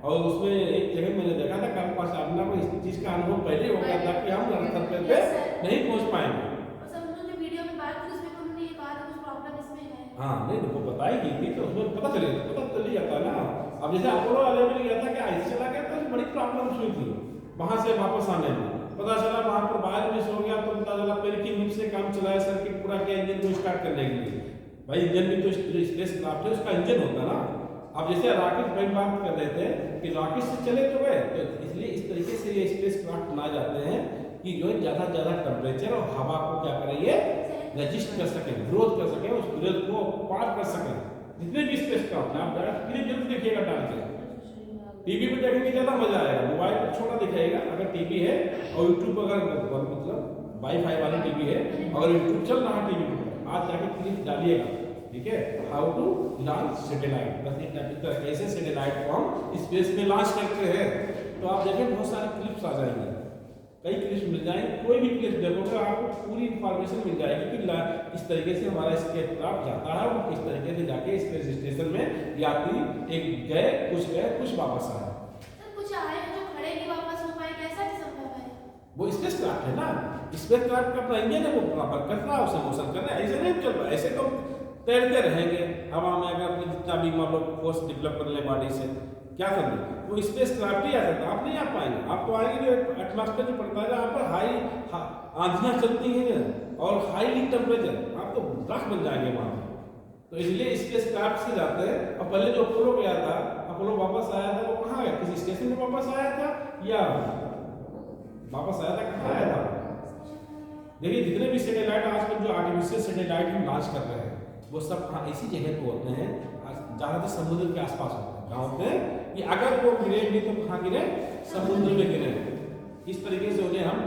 और उसमें एक जगह मैंने देखा था कल पास अपना को इस चीज़ का अनुभव पहले हो गया था कि हम सरफेस पे नहीं पहुंच पाएंगे। और सब उन्होंने वीडियो में बात की, उसमें उन्होंने ये कहा था कुछ प्रॉब्लम इसमें है। हाँ नहीं वो बताई गई थी, तो उसमें पता चल ही जाता ना। अब जैसे अपोलो वाले में गया था कि ऐसे चला गया तो बड़ी प्रॉब्लम हुई थी वहाँ से वापस आने में, पता चला वहाँ पर बाहर मिस हो गया, तो पता चला पेड़ की मिल से काम चलाया सर्किट पूरा किया इंजन को स्टार्ट करने के लिए। भाई इंजन भी तो स्पेस क्राफ्ट है, उसका इंजन होता है ना। अब जैसे रॉकेट भाई बात कर रहे थे कि रॉकेट से चले तो गए, तो इसलिए इस तरीके से ये स्पेस क्राफ्ट बनाए जाते हैं कि जो है ज़्यादा ज़्यादा टेम्परेचर और हवा को क्या करें ये रजिस्ट कर सकें, ग्रोथ कर सकें, उस ग्रोथ को पार कर सकें। जितने भी स्पेस क्राफ्ट हैं आप डायरेक्ट जरूर देखिएगा डाल के, टीवी पे देखेंगे ज़्यादा मजा आएगा, मोबाइल पर छोटा दिखाएगा अगर टीवी है, और यूट्यूब अगर मतलब वाईफाई वाली टीवी है, अगर यूट्यूब चल रहा है टीवी पर आज जाके क्लिप डालिएगा, ठीक है, हाउ टू लॉन्च सैटेलाइट, बस एक तरह कैसे सैटेलाइट को हम स्पेस में लॉन्च करते हैं, तो आप देखें बहुत सारे क्लिप्स आ जाएंगे, कई क्लिप्स मिल जाएंगे, कोई भी क्लिप देखोगे आपको पूरी इंफॉर्मेशन मिल जाएगी कि इस तरीके से हमारा स्पेस क्राफ्ट जाता है, वो किस तरीके से जाके स्पेस स्टेशन में यात्री एक गए, कुछ वापस आए। सर कुछ आए जो खड़े नहीं वापस हो पाए, कैसा संभव है? वो स्पेस क्राफ्ट है ना, स्पेस क्राफ्ट का अपना इंजन है, वो बराबर कर रहा है, उसे मोशन कर रहा है, ऐसे नहीं चल रहा, ऐसे तो तैरते रहेंगे हवा में, अगर अपने जितना भी मान लो फोर्स डेवलप कर ले बॉडी से, क्या कर ले, वो स्पेस क्राफ्ट ही आ सकता है, आप नहीं आ पाएंगे, आप तो आएंगे जो एटमॉस्फेयर जो पड़ता है, यहाँ पर हाई आंधियाँ चलती हैं और हाई टेम्परेचर, आप तो राख बन जाएंगे वहाँ पर, तो इसलिए स्पेस क्राफ्ट से जाते हैं। और पहले जो अपोलो गया था, अपोलो वापस आया था, वो कहाँ गया, किसी स्टेशन में वापस आया था या वापस आया था, कहाँ आया था? देखिए जितने भी सैटेलाइट आजकल जो आर्टिफिशियल सैटेलाइट हम लॉन्च कर रहे हैं, वो सब कहाँ इसी जगह पे होते हैं, ज़्यादातर समुद्र के आसपास होते हैं, कहाँ होते हैं कि अगर वो गिरे भी तो कहाँ गिरे, समुद्र में गिरे। इस तरीके से उन्हें हम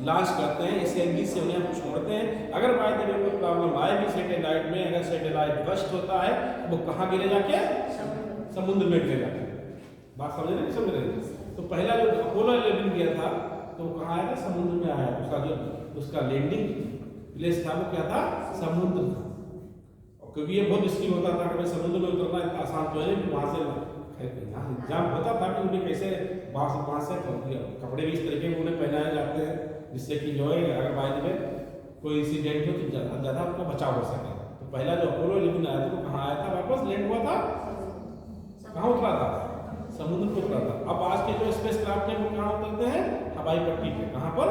लॉन्च करते हैं, इस एंगल से उन्हें हम छोड़ते हैं। अगर बाय द वे कोई प्रॉब्लम आएगी सैटेलाइट में, अगर सैटेलाइट बस्ट होता है वो कहाँ गिरे जाके, समुद्र में गिरे जाके। बात समझ रहे, समझ रहे? तो पहला जो अपोलो 11 गया था तो कहाँ आया था, समुद्र में आया, उसका जो उसका लैंडिंग प्लेस था वो क्या था, समुद्र था। क्योंकि ये बहुत मुश्किल होता था कि समुद्र में उतरना इतना आसान तो है, वहाँ से एग्जाम होता था कि उन्हें कैसे वहाँ से कपड़े भी इस तरीके के उन्हें पहनाए जाते हैं जिससे कि जो है अगर बाय द वे कोई इंसिडेंट हो तो ज़्यादा उनका बचाव हो सके। तो पहला जो अपोलो 11 आया था वो कहाँ आया था, वापस लैंड हुआ था, कहाँ उतरा था, समुद्र को उतरा था। अब आज के जो स्पेस क्राफ्ट है वो कहाँ उतरते हैं, हवाई पट्टी पे, कहाँ पर,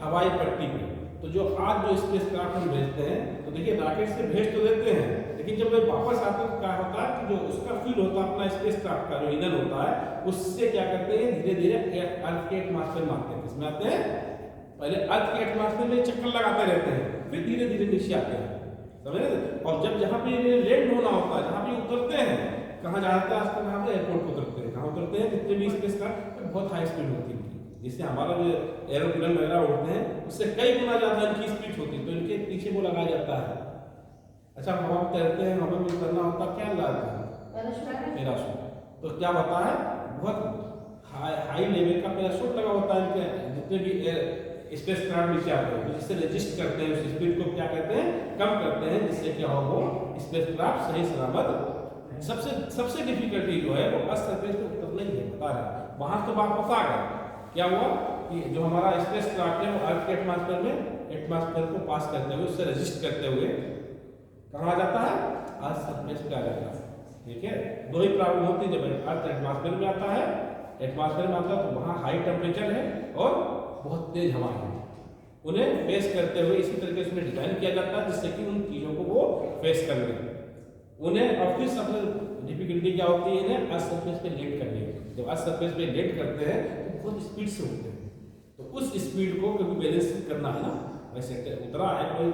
हवाई पट्टी पे। तो जो आज जो स्पेस क्राफ्ट हम भेजते हैं, तो देखिए रॉकेट से भेज तो देते हैं, लेकिन जब वे वापस आते हैं तो क्या होता है कि जो उसका फील होता है अपना स्पेस क्राफ्ट का जो ईंधन होता है, उससे क्या करते हैं धीरे धीरे अर्थ के एटमॉस्फेयर में आते हैं। किसमें आते हैं, पहले अर्थ के एटमॉस्फेयर में चक्कर लगाते रहते हैं, फिर धीरे धीरे नीचे आते हैं, समझ रहे? और जब जहाँ पे लैंड होना होता है, जहाँ पे उतरते हैं, कहाँ जाते हैं आजकल, कहाँ पे एयरपोर्ट पर उतरते हैं, कहाँ उतरते हैं, जितने भी स्पेस क्राफ्ट बहुत हाई स्पीड होती है, जिससे हमारा जो एरोप्लेन वगैरह उड़ते हैं उससे कई गुना ज़्यादा इनकी स्पीड होती है, तो इनके पीछे वो लगाया जाता है। अच्छा हवा में तैरते हैं, हवा में उतरना होता है, क्या लगाते हैं, पैराशूट। तो क्या होता है, बहुत हाई लेवल का पैराशूट लगा होता है इनके जितने भी स्पेस क्राफ्ट नीचे आते हैं, तो जिससे रजिस्ट करते हैं, उस स्पीड को क्या कहते हैं, कम करते हैं, जिससे क्या हो वो स्पेस क्राफ्ट सही सलामत। सबसे डिफिकल्टी जो है वो अर्थ सरफेस पे उतरना ही है, बता रहे वहाँ तो वापस आ गए। क्या हुआ कि जो हमारा स्पेस क्राफ्ट है वो अर्थ के एटमॉस्फेयर को पास करते हुए, उससे रजिस्ट करते हुए कहाँ जाता है, अर्थ सरफेस पे आ जाता है, ठीक है। दो ही प्रॉब्लम होती है, जब अर्थ एटमॉस्फेयर में आता है, तो वहाँ हाई टेम्परेचर है और बहुत तेज हवा है, उन्हें फेस करते हुए इसी तरीके से डिजाइन किया जाता है जिससे कि उन चीज़ों को वो फेस कर ले उन्हें। और फिर सबसे डिफिकल्टी क्या होती है, इन्हें अर्थ सरफेस पे लैंड करने की। जब अर्थ सरफेस पे लैंड करते हैं तो बहुत स्पीड से उड़ते हैं, तो उस स्पीड को कभी बैलेंस करना है ना। वैसे उतरा है कोई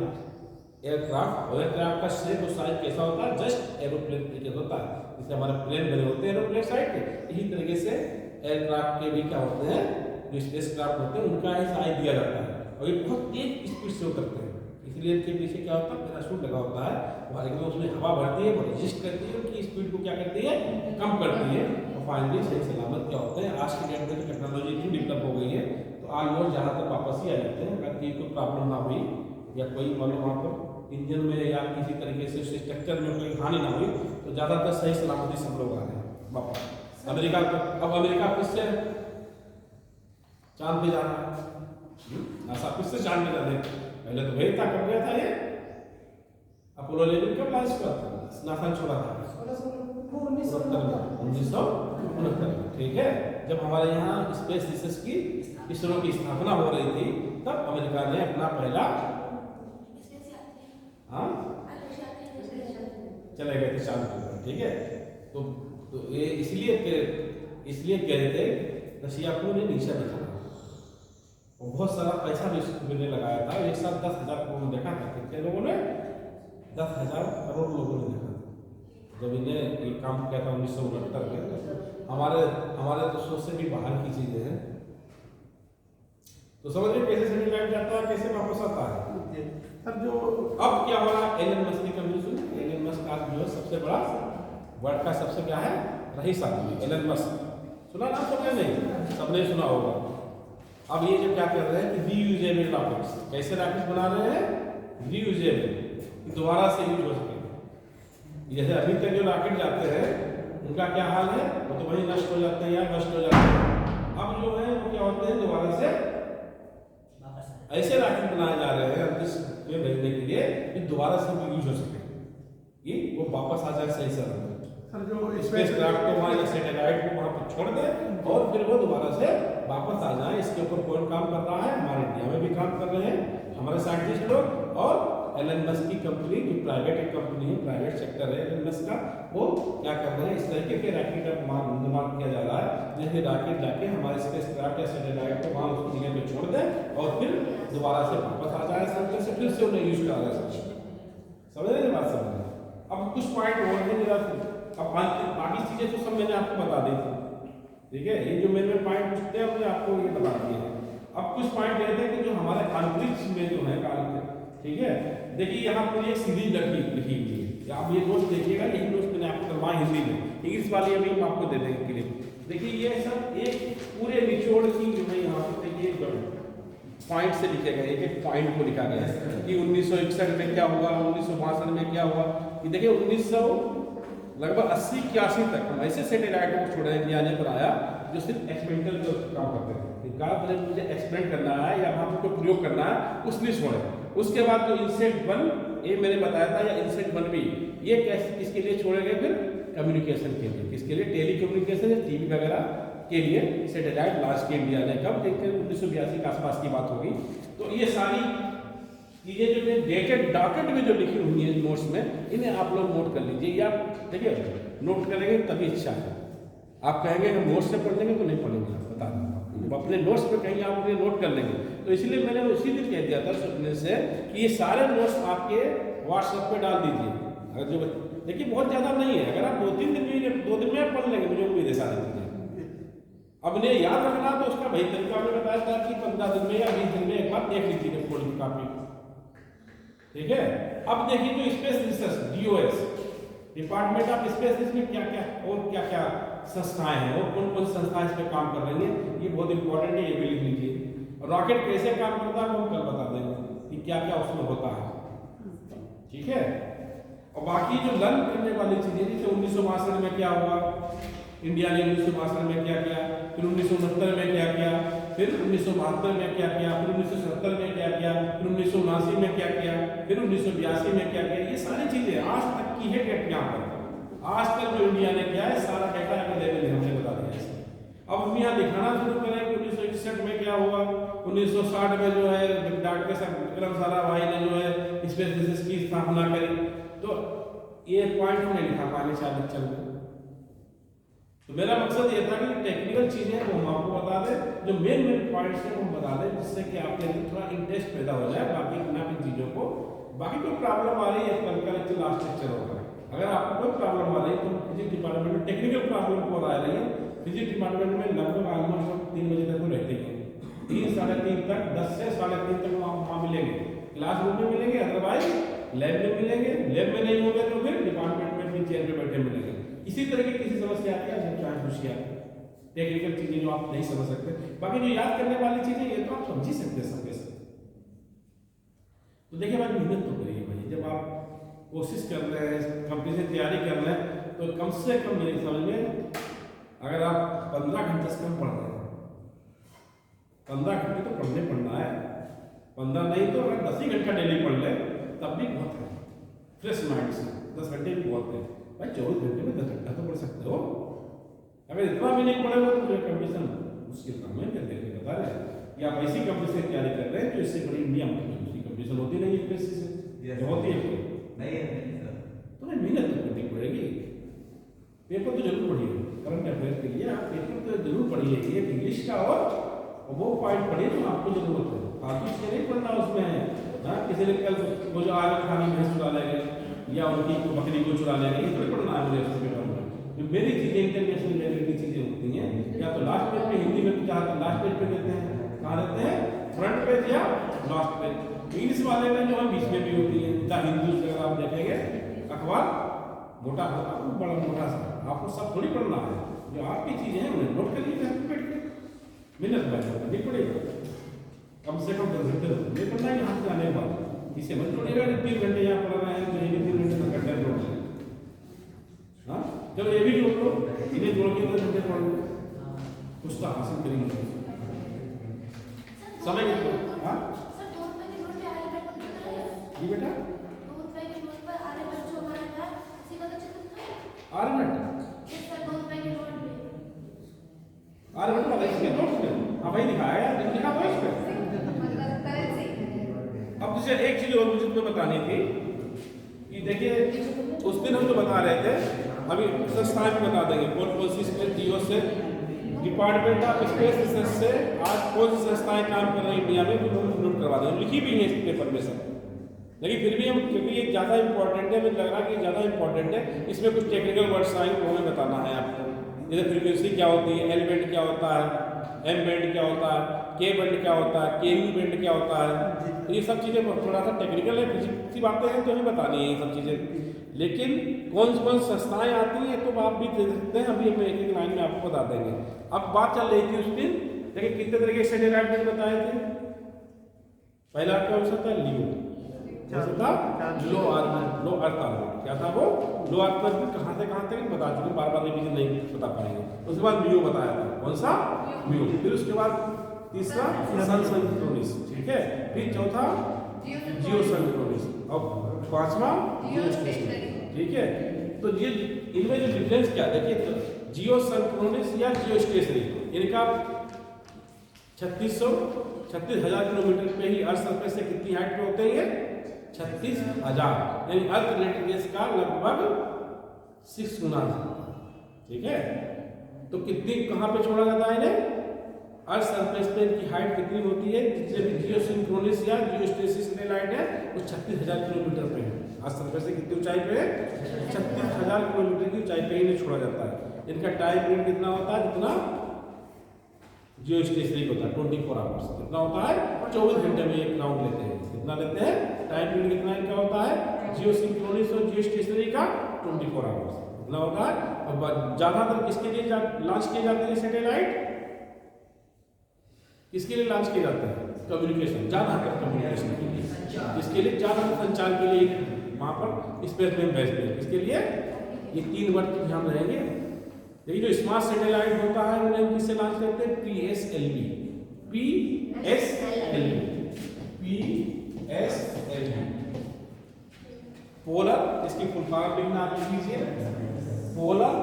एयरक्राफ्ट का शेप और साइज कैसा होता है, जस्ट एरोप्लेन तरीके होता है, जैसे हमारे प्लेन बने होते हैं एरोप्लेन साइड के, इसी तरीके से एयरक्राफ्ट के भी क्या होते हैं, जो स्पेस क्राफ्ट होते हैं उनका ही साइज दिया जाता है, और ये बहुत तेज स्पीड से उतरते हैं। इसलिए इनके पीछे क्या होता है, पैराशूट लगा होता है, वो उसमें हवा भरती है, वो रजिस्ट करती है, उनकी स्पीड को क्या करती है, कम करती है, और फाइनली सही सलामत क्या होते हैं। आज के डेट में तो टेक्नोलॉजी इतनी डेवलप हो गई है, तो आज लोग ज़्यादातर वापस ही आ जाते हैं। अगर कोई प्रॉब्लम ना हुई या कोई मान लो वहाँ पर इंजन में या किसी तरीके से उसके स्ट्रक्चर में कोई हानि ना हुई, तो ज़्यादातर सही सलामती सब लोग आ रहे हैं वापस अमेरिका को। अब अमेरिका फिर से चांद पे जा रहा है, नासा फिर से चांद पे जा रहे हैं। पहले तो वही था, कब गया था ये अपोलो 11 कब लॉन्च हुआ था, नासा ने छोड़ा था 1969 में, ठीक है। जब हमारे यहाँ स्पेस रिसर्च की इसरो की स्थापना हो रही थी, तब अमेरिका ने अपना पहला हाँ चले गए थे चांद पर, ठीक है। तो ये इसलिए कह रहे थे रशिया को ने नीचा दिखाना, और बहुत सारा पैसा भी उसने लगाया था। एक साथ 10,000 करोड़ देखा था, कितने लोगों ने 10,000 करोड़ लोगों ने देखा था जब इन्हें ये काम किया था 1969 में। हमारे तो सोच से भी बाहर की चीजें हैं। तो समझिए कैसे सैटेलाइट जाता है, कैसे वापस आता है। सर जो अब क्या हो रहा है, एलन मस्क की कंपनी सुनिए। एलन मस्क आज जो है सबसे बड़ा वर्ल्ड का सबसे क्या है रईस आदमी एलन मस्क, सुना ना सबने, नहीं सबने सुना होगा। अब ये जो क्या कर रहे हैं कि रीयूजेबल रॉकेट्स, कैसे रॉकेट्स बना रहे हैं रीयूजेबल, दोबारा से यूज हो सके। जैसे अभी तक जो रॉकेट जाते हैं उनका क्या हाल है, वो तो वही नष्ट हो जाते हैं या नष्ट हो जाते हैं। अब जो है वो क्या होते हैं, दोबारा से ऐसे रॉकेट बनाए जा रहे हैं अंतरिक्ष में भेजने के लिए कि दोबारा से भी यूज हो सके, कि वो वापस आ जाए सही से। सर जो स्पेस क्राफ्ट को वहाँ या सैटेलाइट को वहाँ पर छोड़ दें और फिर वो दोबारा से वापस आ जाए। इसके ऊपर कौन काम कर रहा है, हमारे इंडिया में भी काम कर रहे हैं हमारे साइंटिस्ट लोग। और एलन मस्क की कंपनी जो प्राइवेट एक कंपनी है, प्राइवेट सेक्टर है एलन मस्क का, वो क्या कर रहे हैं, इस तरीके के रॉकेट का निर्माण किया जा रहा है जैसे रॉकेट जाके हमारे स्पेस क्राफ्ट या सैटेलाइट को वहाँ उस जगह पे छोड़ दें और फिर दोबारा से वापस आ जाए सर्कल से, फिर से उन्हें यूज करा जा सके। समझ रहे हैं बात, समझ रहे हैं। अब कुछ पॉइंट और है मेरा, अब बाकी चीजें तो सब मैंने आपको बता दी थी, ठीक है। ये जो मेरे पॉइंट पूछते हैं मैंने आपको ये बता दिए हैं। अब कुछ पॉइंट ये थे कि जो हमारे अंतरिक्ष में जो है काल, ठीक है। देखिए यहाँ पर एक सीरीज लिखी हुई है, आप ये नोट देखिएगा, यही नोट मैंने आपको करवाया हिंदी में, इंग्लिश वाली अभी हम आपको दे देंगे क्लिप। देखिए ये सब एक पूरे निचोड़ की जो है यहाँ पर देखिए पॉइंट से लिखे गए, एक एक पॉइंट को लिखा गया है कि 1961 में क्या हुआ, 1962 में क्या हुआ। कि देखिए 1980-81 तक हम ऐसे सैटेलाइट को छोड़े इंडिया ने बनाया जो सिर्फ एक्सपेरिमेंटल काम करते थे, मुझे एक्सपेरिमेंट करना है या वहाँ पर प्रयोग करना है, उसने छोड़े। उसके बाद जो इनसेट 1 ये मैंने बताया था, या इनसेट 1B, ये कैसे किसके लिए छोड़े गए, फिर कम्युनिकेशन के लिए, किसके लिए, टेली कम्युनिकेशन या टीवी वगैरह के लिए सैटेलाइट लॉन्च किया इंडिया ने। कब, देखते हैं 1982 के आसपास की बात होगी। तो ये सारी चीजें जो डेटेड डॉकेट में जो लिखी हुई है नोट्स में, इन्हें आप लोग नोट कर लीजिए, या देखिए नोट करेंगे तभी अच्छा है। आप कहेंगे हम नोट्स से पढ़ लेंगे तो नहीं पढ़ेंगे, बता दें अपने नोट्स पे कहीं आप उन्हें नोट कर लेंगे। तो इसलिए मैंने उसी दिन कह दिया था सुनने से कि ये सारे नोट्स आपके व्हाट्सएप पे डाल दीजिए। अगर जो देखिए बहुत ज़्यादा नहीं है, अगर आप 2-3 दिन में 2 दिन में आप पढ़ लेंगे, मुझे उम्मीद है सारी चीज़ें। अब इन्हें याद रखना तो उसका वही तरीका मैंने बताया था कि 15 दिन में या 20 दिन में एक बार देख लीजिए फोल्ड कापी, ठीक है। अब देखिए जो space research DOS department of space research में क्या क्या और क्या क्या संस्थाएं हैं और कौन कौन संस्थाएं इस पर काम कर रही हैं, ये बहुत इंपॉर्टेंट है, ये भी लिख लीजिए। रॉकेट कैसे काम करता है वो हम कल बता देंगे कि क्या क्या उसमें होता है, ठीक है। और बाकी जो लर्न करने वाली चीजें, जैसे 1962 में क्या हुआ, इंडिया ने 1962 में क्या किया, फिर 1969 में क्या किया, फिर 1972 में क्या किया, फिर 1970 में क्या किया, फिर 1979 में क्या किया, फिर 1982 में क्या किया, ये सारी चीजें आज तक की है डेट यहाँ पर। आज तक जो इंडिया ने किया है सारा डेटा अवेलेबल है, हमने बता दिया है। अब हम यहाँ दिखाना शुरू करें कि 1961 में क्या हुआ, 1960 में जो है डॉक्टर विक्रम साराभाई ने जो है स्पेस रिसर्च की स्थापना करी। तो ये पॉइंट हमने लिखा पानी शायद चल रहे। तो मेरा मकसद ये था कि टेक्निकल चीजें वो हम आपको बता दें, जो मेन पॉइंट्स हैं वो हम बता दें, जिससे कि आपके अंदर थोड़ा इंटरेस्ट पैदा हो जाए बाकी की चीजों को। बाकी कोई प्रॉब्लम आ रही है, कल का लेक्चर लास्ट लेक्चर होगा। अगर आपको कोई प्रॉब्लम आ रही है तो फिजिक्स डिपार्टमेंट में टेक्निकल प्रॉब्लम को आ रही है, फिजिक्स डिपार्टमेंट में लगभग ऑलमोस्ट 3 बजे तक वो रहते हैं, 3-3:30 तक, 10 से 3:30 तक वहाँ मिलेंगे, क्लासरूम में मिलेंगे, अदरवाइज लैब में मिलेंगे। लैब में नहीं होंगे तो फिर डिपार्टमेंट में भी चेयर पे बैठे मिलेंगे। इसी तरह की किसी समस्या आती है जब चाहे पूछिए, टेक्निकल चीजें जो आप नहीं समझ सकते, बाकी जो याद करने वाली चीजें ये तो आप समझ ही सकते हैं सबके सब। तो देखिए भाई मेहनत तो करिए भाई, जब आप कोशिश कर रहे हैं कंपनी से तैयारी कर रहे हैं तो कम से कम मेरी समझ में अगर आप 15 घंटे से कम पढ़ रहे हैं, 15 घंटे तो पढ़ना है, 15 नहीं तो अगर 10 ही घंटा डेली पढ़ ले तब भी बहुत है, फ्रेश माइंड से 10 घंटे भी बहुत है भाई। 24 घंटे में 10 घंटा तो पढ़ सकते हो। अगर इतना भी नहीं पढ़ेगा तो कंपटीशन मुश्किल काम है। क्या देखिए बता रहे हैं या आप ऐसी कंपनी से तैयारी कर रहे हैं तो इससे बड़ी इंडिया में दूसरी कंपटीशन होती नहीं यूपीएससी से, जो होती है नहीं है सर, तो नहीं मेहनत तो करनी पड़ेगी। पेपर तो जरूर पढ़िए, करंट अफेयर के लिए आप पेपर तो जरूर पढ़िए, एक इंग्लिश का और वो पॉइंट पढ़िए जो आपको जरूरत है, फालतू से नहीं पढ़ना उसमें। हाँ किसी ने कल वो जो आगे खानी भैंस चुरा लेंगे या उनकी बकरी को चुरा लेंगे, ये थोड़ी पढ़ना है मुझे उसके पेपर में। जो मेरी चीज़ें इंटरनेशनल लेवल की चीज़ें होती हैं या तो लास्ट पेज पे हिंदी में चाहते हैं लास्ट पेज पे देते हैं, कहाँ देते हैं फ्रंट पेज या लास्ट पेज। इंग्लिश वाले में जो है बीच में भी होती है। द हिंदू से अगर आप देखेंगे अखबार मोटा होता है, बड़ा मोटा सा, आपको सब थोड़ी पढ़ना है, जो आपकी चीज़ें हैं उन्हें नोट कर लीजिए, मेहनत करनी पड़ेगा, कम से कम 10 घंटे नहीं पढ़ना है यहाँ से आने के बाद। इसे मत छोड़िएगा 3 घंटे यहाँ पढ़ रहे हैं तो ये 3 घंटे तक घंटे जोड़ लें। हाँ चलो ये भी जोड़ लो, इन्हें जोड़ के 10 घंटे पढ़ लो, कुछ तो हासिल करेंगे समय कितना। हाँ सर 2 रुपए के नोट पे आधे पेज बनता है जी बेटा, 2 रुपए के नोट पर आधे पेज जो हमारा था इसी का तो चित्र था। 8 मिनट सर 2 रुपए के नोट पे 8 मिनट का देखिए नोट में, हाँ भाई दिखाया लिखा तो इस पे। अब जैसे एक चीज और मुझे तुम्हें बतानी थी कि देखिए उस दिन हम जो बता रहे थे, अभी संस्थाएं भी बता देंगे कौन कौन सी इसमें जियो से डिपार्टमेंट ऑफ स्पेस रिसर्च से आज कौन सी संस्थाएं काम कर रही इंडिया में, भी हम नोट करवा देंगे, लिखी भी है इस पेपर में सब। लेकिन फिर भी हम क्योंकि ये ज़्यादा इंपॉर्टेंट है, मुझे लग रहा है कि ज़्यादा इंपॉर्टेंट है, इसमें कुछ टेक्निकल वर्ड्स आएंगे वो हमें बताना है आपको। जैसे फ्रीक्वेंसी क्या होती है, एल बैंड क्या होता है, एम बैंड क्या होता है, के बैंड क्या होता है, के यू बैंड क्या होता है, तो ये सब चीज़ें थोड़ा सा टेक्निकल है, फिजिक्स की बातें हैं तो हमें बतानी है ये सब चीज़ें। लेकिन कौन कौन संस्थाएं आती हैं तो आप भी दे सकते हैं, अभी हम एक एक लाइन में आपको बता देंगे। अब बात चल रही थी उस दिन, देखिए कितने तरह के सैटेलाइट मैंने बताए थे। पहला क्या हो सकता है लियो, लो अर्थ ऑर्बिट, क्या था वो लो अर्थ ऑर्बिट, कहाँ से कहाँ तक बता चुके, बार बार रिवीजन नहीं बता पाएंगे। उसके बाद म्यू बताया था, कौन सा म्यू, फिर उसके बाद तीसरा सन सिंक्रोनिस, ठीक है, फिर चौथा जियो सिंक्रोनिस और पांचवा जियो स्टेशनरी, ठीक है। तो ये इनमें जो डिफरेंस क्या देखिए, तो जियो सिंक्रोनिस या जियो स्टेशनरी इनका 36,000 किलोमीटर पे ही अर्थ सरफेस से कितनी हाइट पे होते हैं, 36,000, यानी अर्थ रिलेटेड गैस का लगभग 6 गुना, ठीक है। तो कितनी कहाँ पे छोड़ा जाता है इन्हें, अर्थ सरफेस पे इनकी हाइट कितनी होती है, जितने भी जियो सिंक्रोनिस या जियो स्टेसिस सैटेलाइट है वो 36,000 किलोमीटर पे है, अर्थ सरफेस से कितनी ऊंचाई पे है, 36,000 किलोमीटर की ऊंचाई पे इन्हें छोड़ा जाता है। इनका टाइम पीरियड कितना होता है, जितना जियो स्टेशनरी होता है 24 आवर्स, कितना होता है 24 घंटे में एक राउंड लेते हैं, कितना लेते हैं, टाइम पीरियड कितना इनका होता है, जियो सिंक्रोनिस और जियो स्टेशनरी का 24 आवर्स कितना होता है। और ज्यादातर किसके लिए लॉन्च किए जाते हैं सैटेलाइट, किसके लिए लॉन्च किए जाते हैं, कम्युनिकेशन, ज्यादातर कम्युनिकेशन के लिए, इसके लिए ज्यादातर संचार के लिए वहां पर स्पेस में भेजते हैं। इसके लिए ये 3 वर्ड ध्यान रहेंगे। देखिए जो स्मार्ट सैटेलाइट होता है उन्हें किससे लॉन्च करते हैं, PSLV, पोलर, इसकी फुल फॉर्म लिखना आप लिख लीजिए, पोलर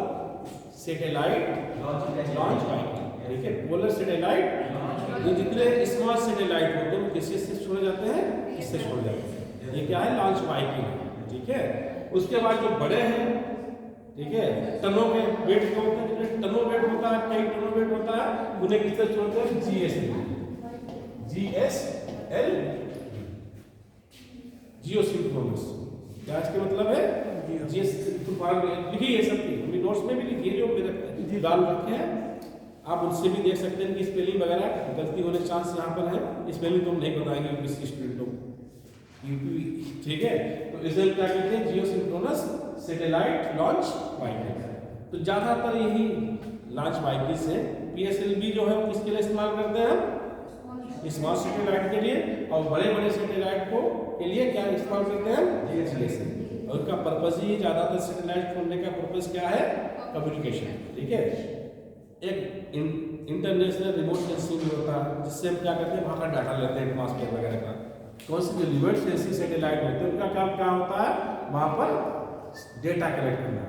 सैटेलाइट लॉन्च व्हीकल, ठीक है। पोलर सैटेलाइट, ये जितने स्मार्ट सैटेलाइट होते हैं वो किससे छोड़े जाते हैं, इससे छोड़े जाते हैं, ये क्या है लॉन्च व्हीकल, ठीक है। उसके बाद जो बड़े हैं, ठीक है, टनों के वेट के होते हैं, टनों वेट होता है, कई टनों वेट होता है, उन्हें किससे छोड़ते हैं, GSL, जियो सिंक्रोनस, क्या इसके मतलब है, GS लिखी है सबकी, अभी नोट्स में भी लिखी है जो मेरे डाल रखे हैं, आप उनसे भी देख सकते हैं कि स्पेलिंग वगैरह गलती होने के चांस यहाँ पर है, स्पेलिंग तो हम नहीं बताएंगे किसी स्टूडेंट को, ठीक है। तो इसे क्या कहते हैं, जियो सिंक्रोनस सैटेलाइट लॉन्च व्हीकल। तो ज्यादातर यही लॉन्च व्हीकल से PSLV जो है वो किसके लिए इस्तेमाल करते हैं हम, स्मॉल सैटेलाइट के लिए, और बड़े बड़े सैटेलाइट को के लिए क्या इस्तेमाल करते हैं? GSM। और उसका पर्पज ही ज़्यादातर सैटेलाइट खोलने का पर्पज क्या है? कम्युनिकेशन। ठीक है, एक इंटरनेशनल रिमोट सेंसिंग भी होता है, जिससे हम क्या करते हैं, वहाँ का डाटा लेते हैं एटमॉस्फेयर वगैरह का। कौन सी जो रिमोट सेंसिंग सैटेलाइट होते हैं उनका काम क्या होता है? वहाँ पर डेटा कलेक्ट करना।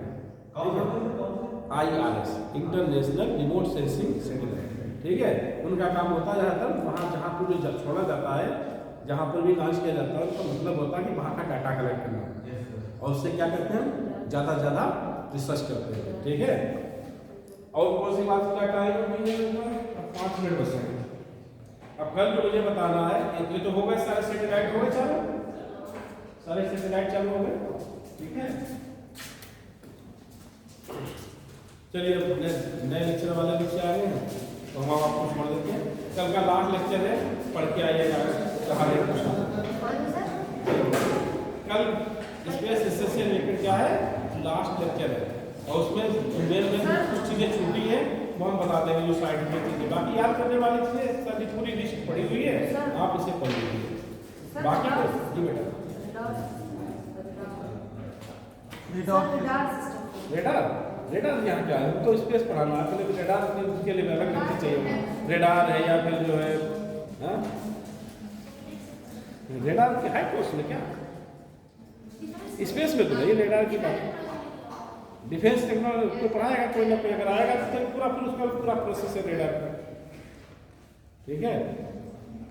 IRS, international remote sensing satellite. ठीक है, उनका काम होता है ज़्यादातर वहाँ जहाँ पर जो छोड़ा जाता है, जहाँ पर भी लॉन्च किया जाता है, उसका मतलब होता है कि वहाँ का डाटा कलेक्ट करना, और उससे क्या करते हैं? ज़्यादा से ज़्यादा रिसर्च करते हैं। ठीक है, और कौन सी बात क्या टाइम है? 5 मिनट बचे हैं। अब कल जो मुझे बताना है, ये तो हो गए सारे सैटेलाइट, हो गए चालू, सारे सैटेलाइट चालू हो गए। ठीक है, चलिए अब नए लेक्चर वाले लेक्चर आ गए हैं, तो हम आपको छोड़ देते हैं। कल का लास्ट लेक्चर है, पढ़ के आइएगा। कल स्पेस एसएस से रिलेटेड क्या है? लास्ट लेक्चर है, और उसमें मेल में कुछ चीज़ें छूटी हैं, वो हम बता देंगे जो साइड में चीज़ें। बाकी याद करने वाली चीज़ें सारी पूरी लिस्ट पड़ी हुई है, आप इसे पढ़ लीजिए। बाकी तो जी बेटा रेडार, रेडार यहाँ क्या है? तो स्पेस पढ़ाना है, पहले रेडार के लिए अलग लेक्चर चाहिए। रेडार है या फिर जो है रेडार की हाई कोर्स में क्या स्पेस में तो नहीं, रेडार की बात डिफेंस टेक्नोलॉजी को पढ़ाएगा कोई ना कोई, अगर आएगा तो पूरा फिर उसका पूरा प्रोसेस है रेडार का। ठीक है,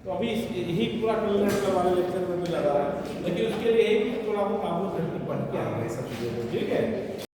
तो अभी यही पूरा करने वाले लेक्चर में तो ज़्यादा है, लेकिन उसके लिए एक थोड़ा बहुत आप लोग पढ़ के आएंगे सब चीज़ों को। ठीक है,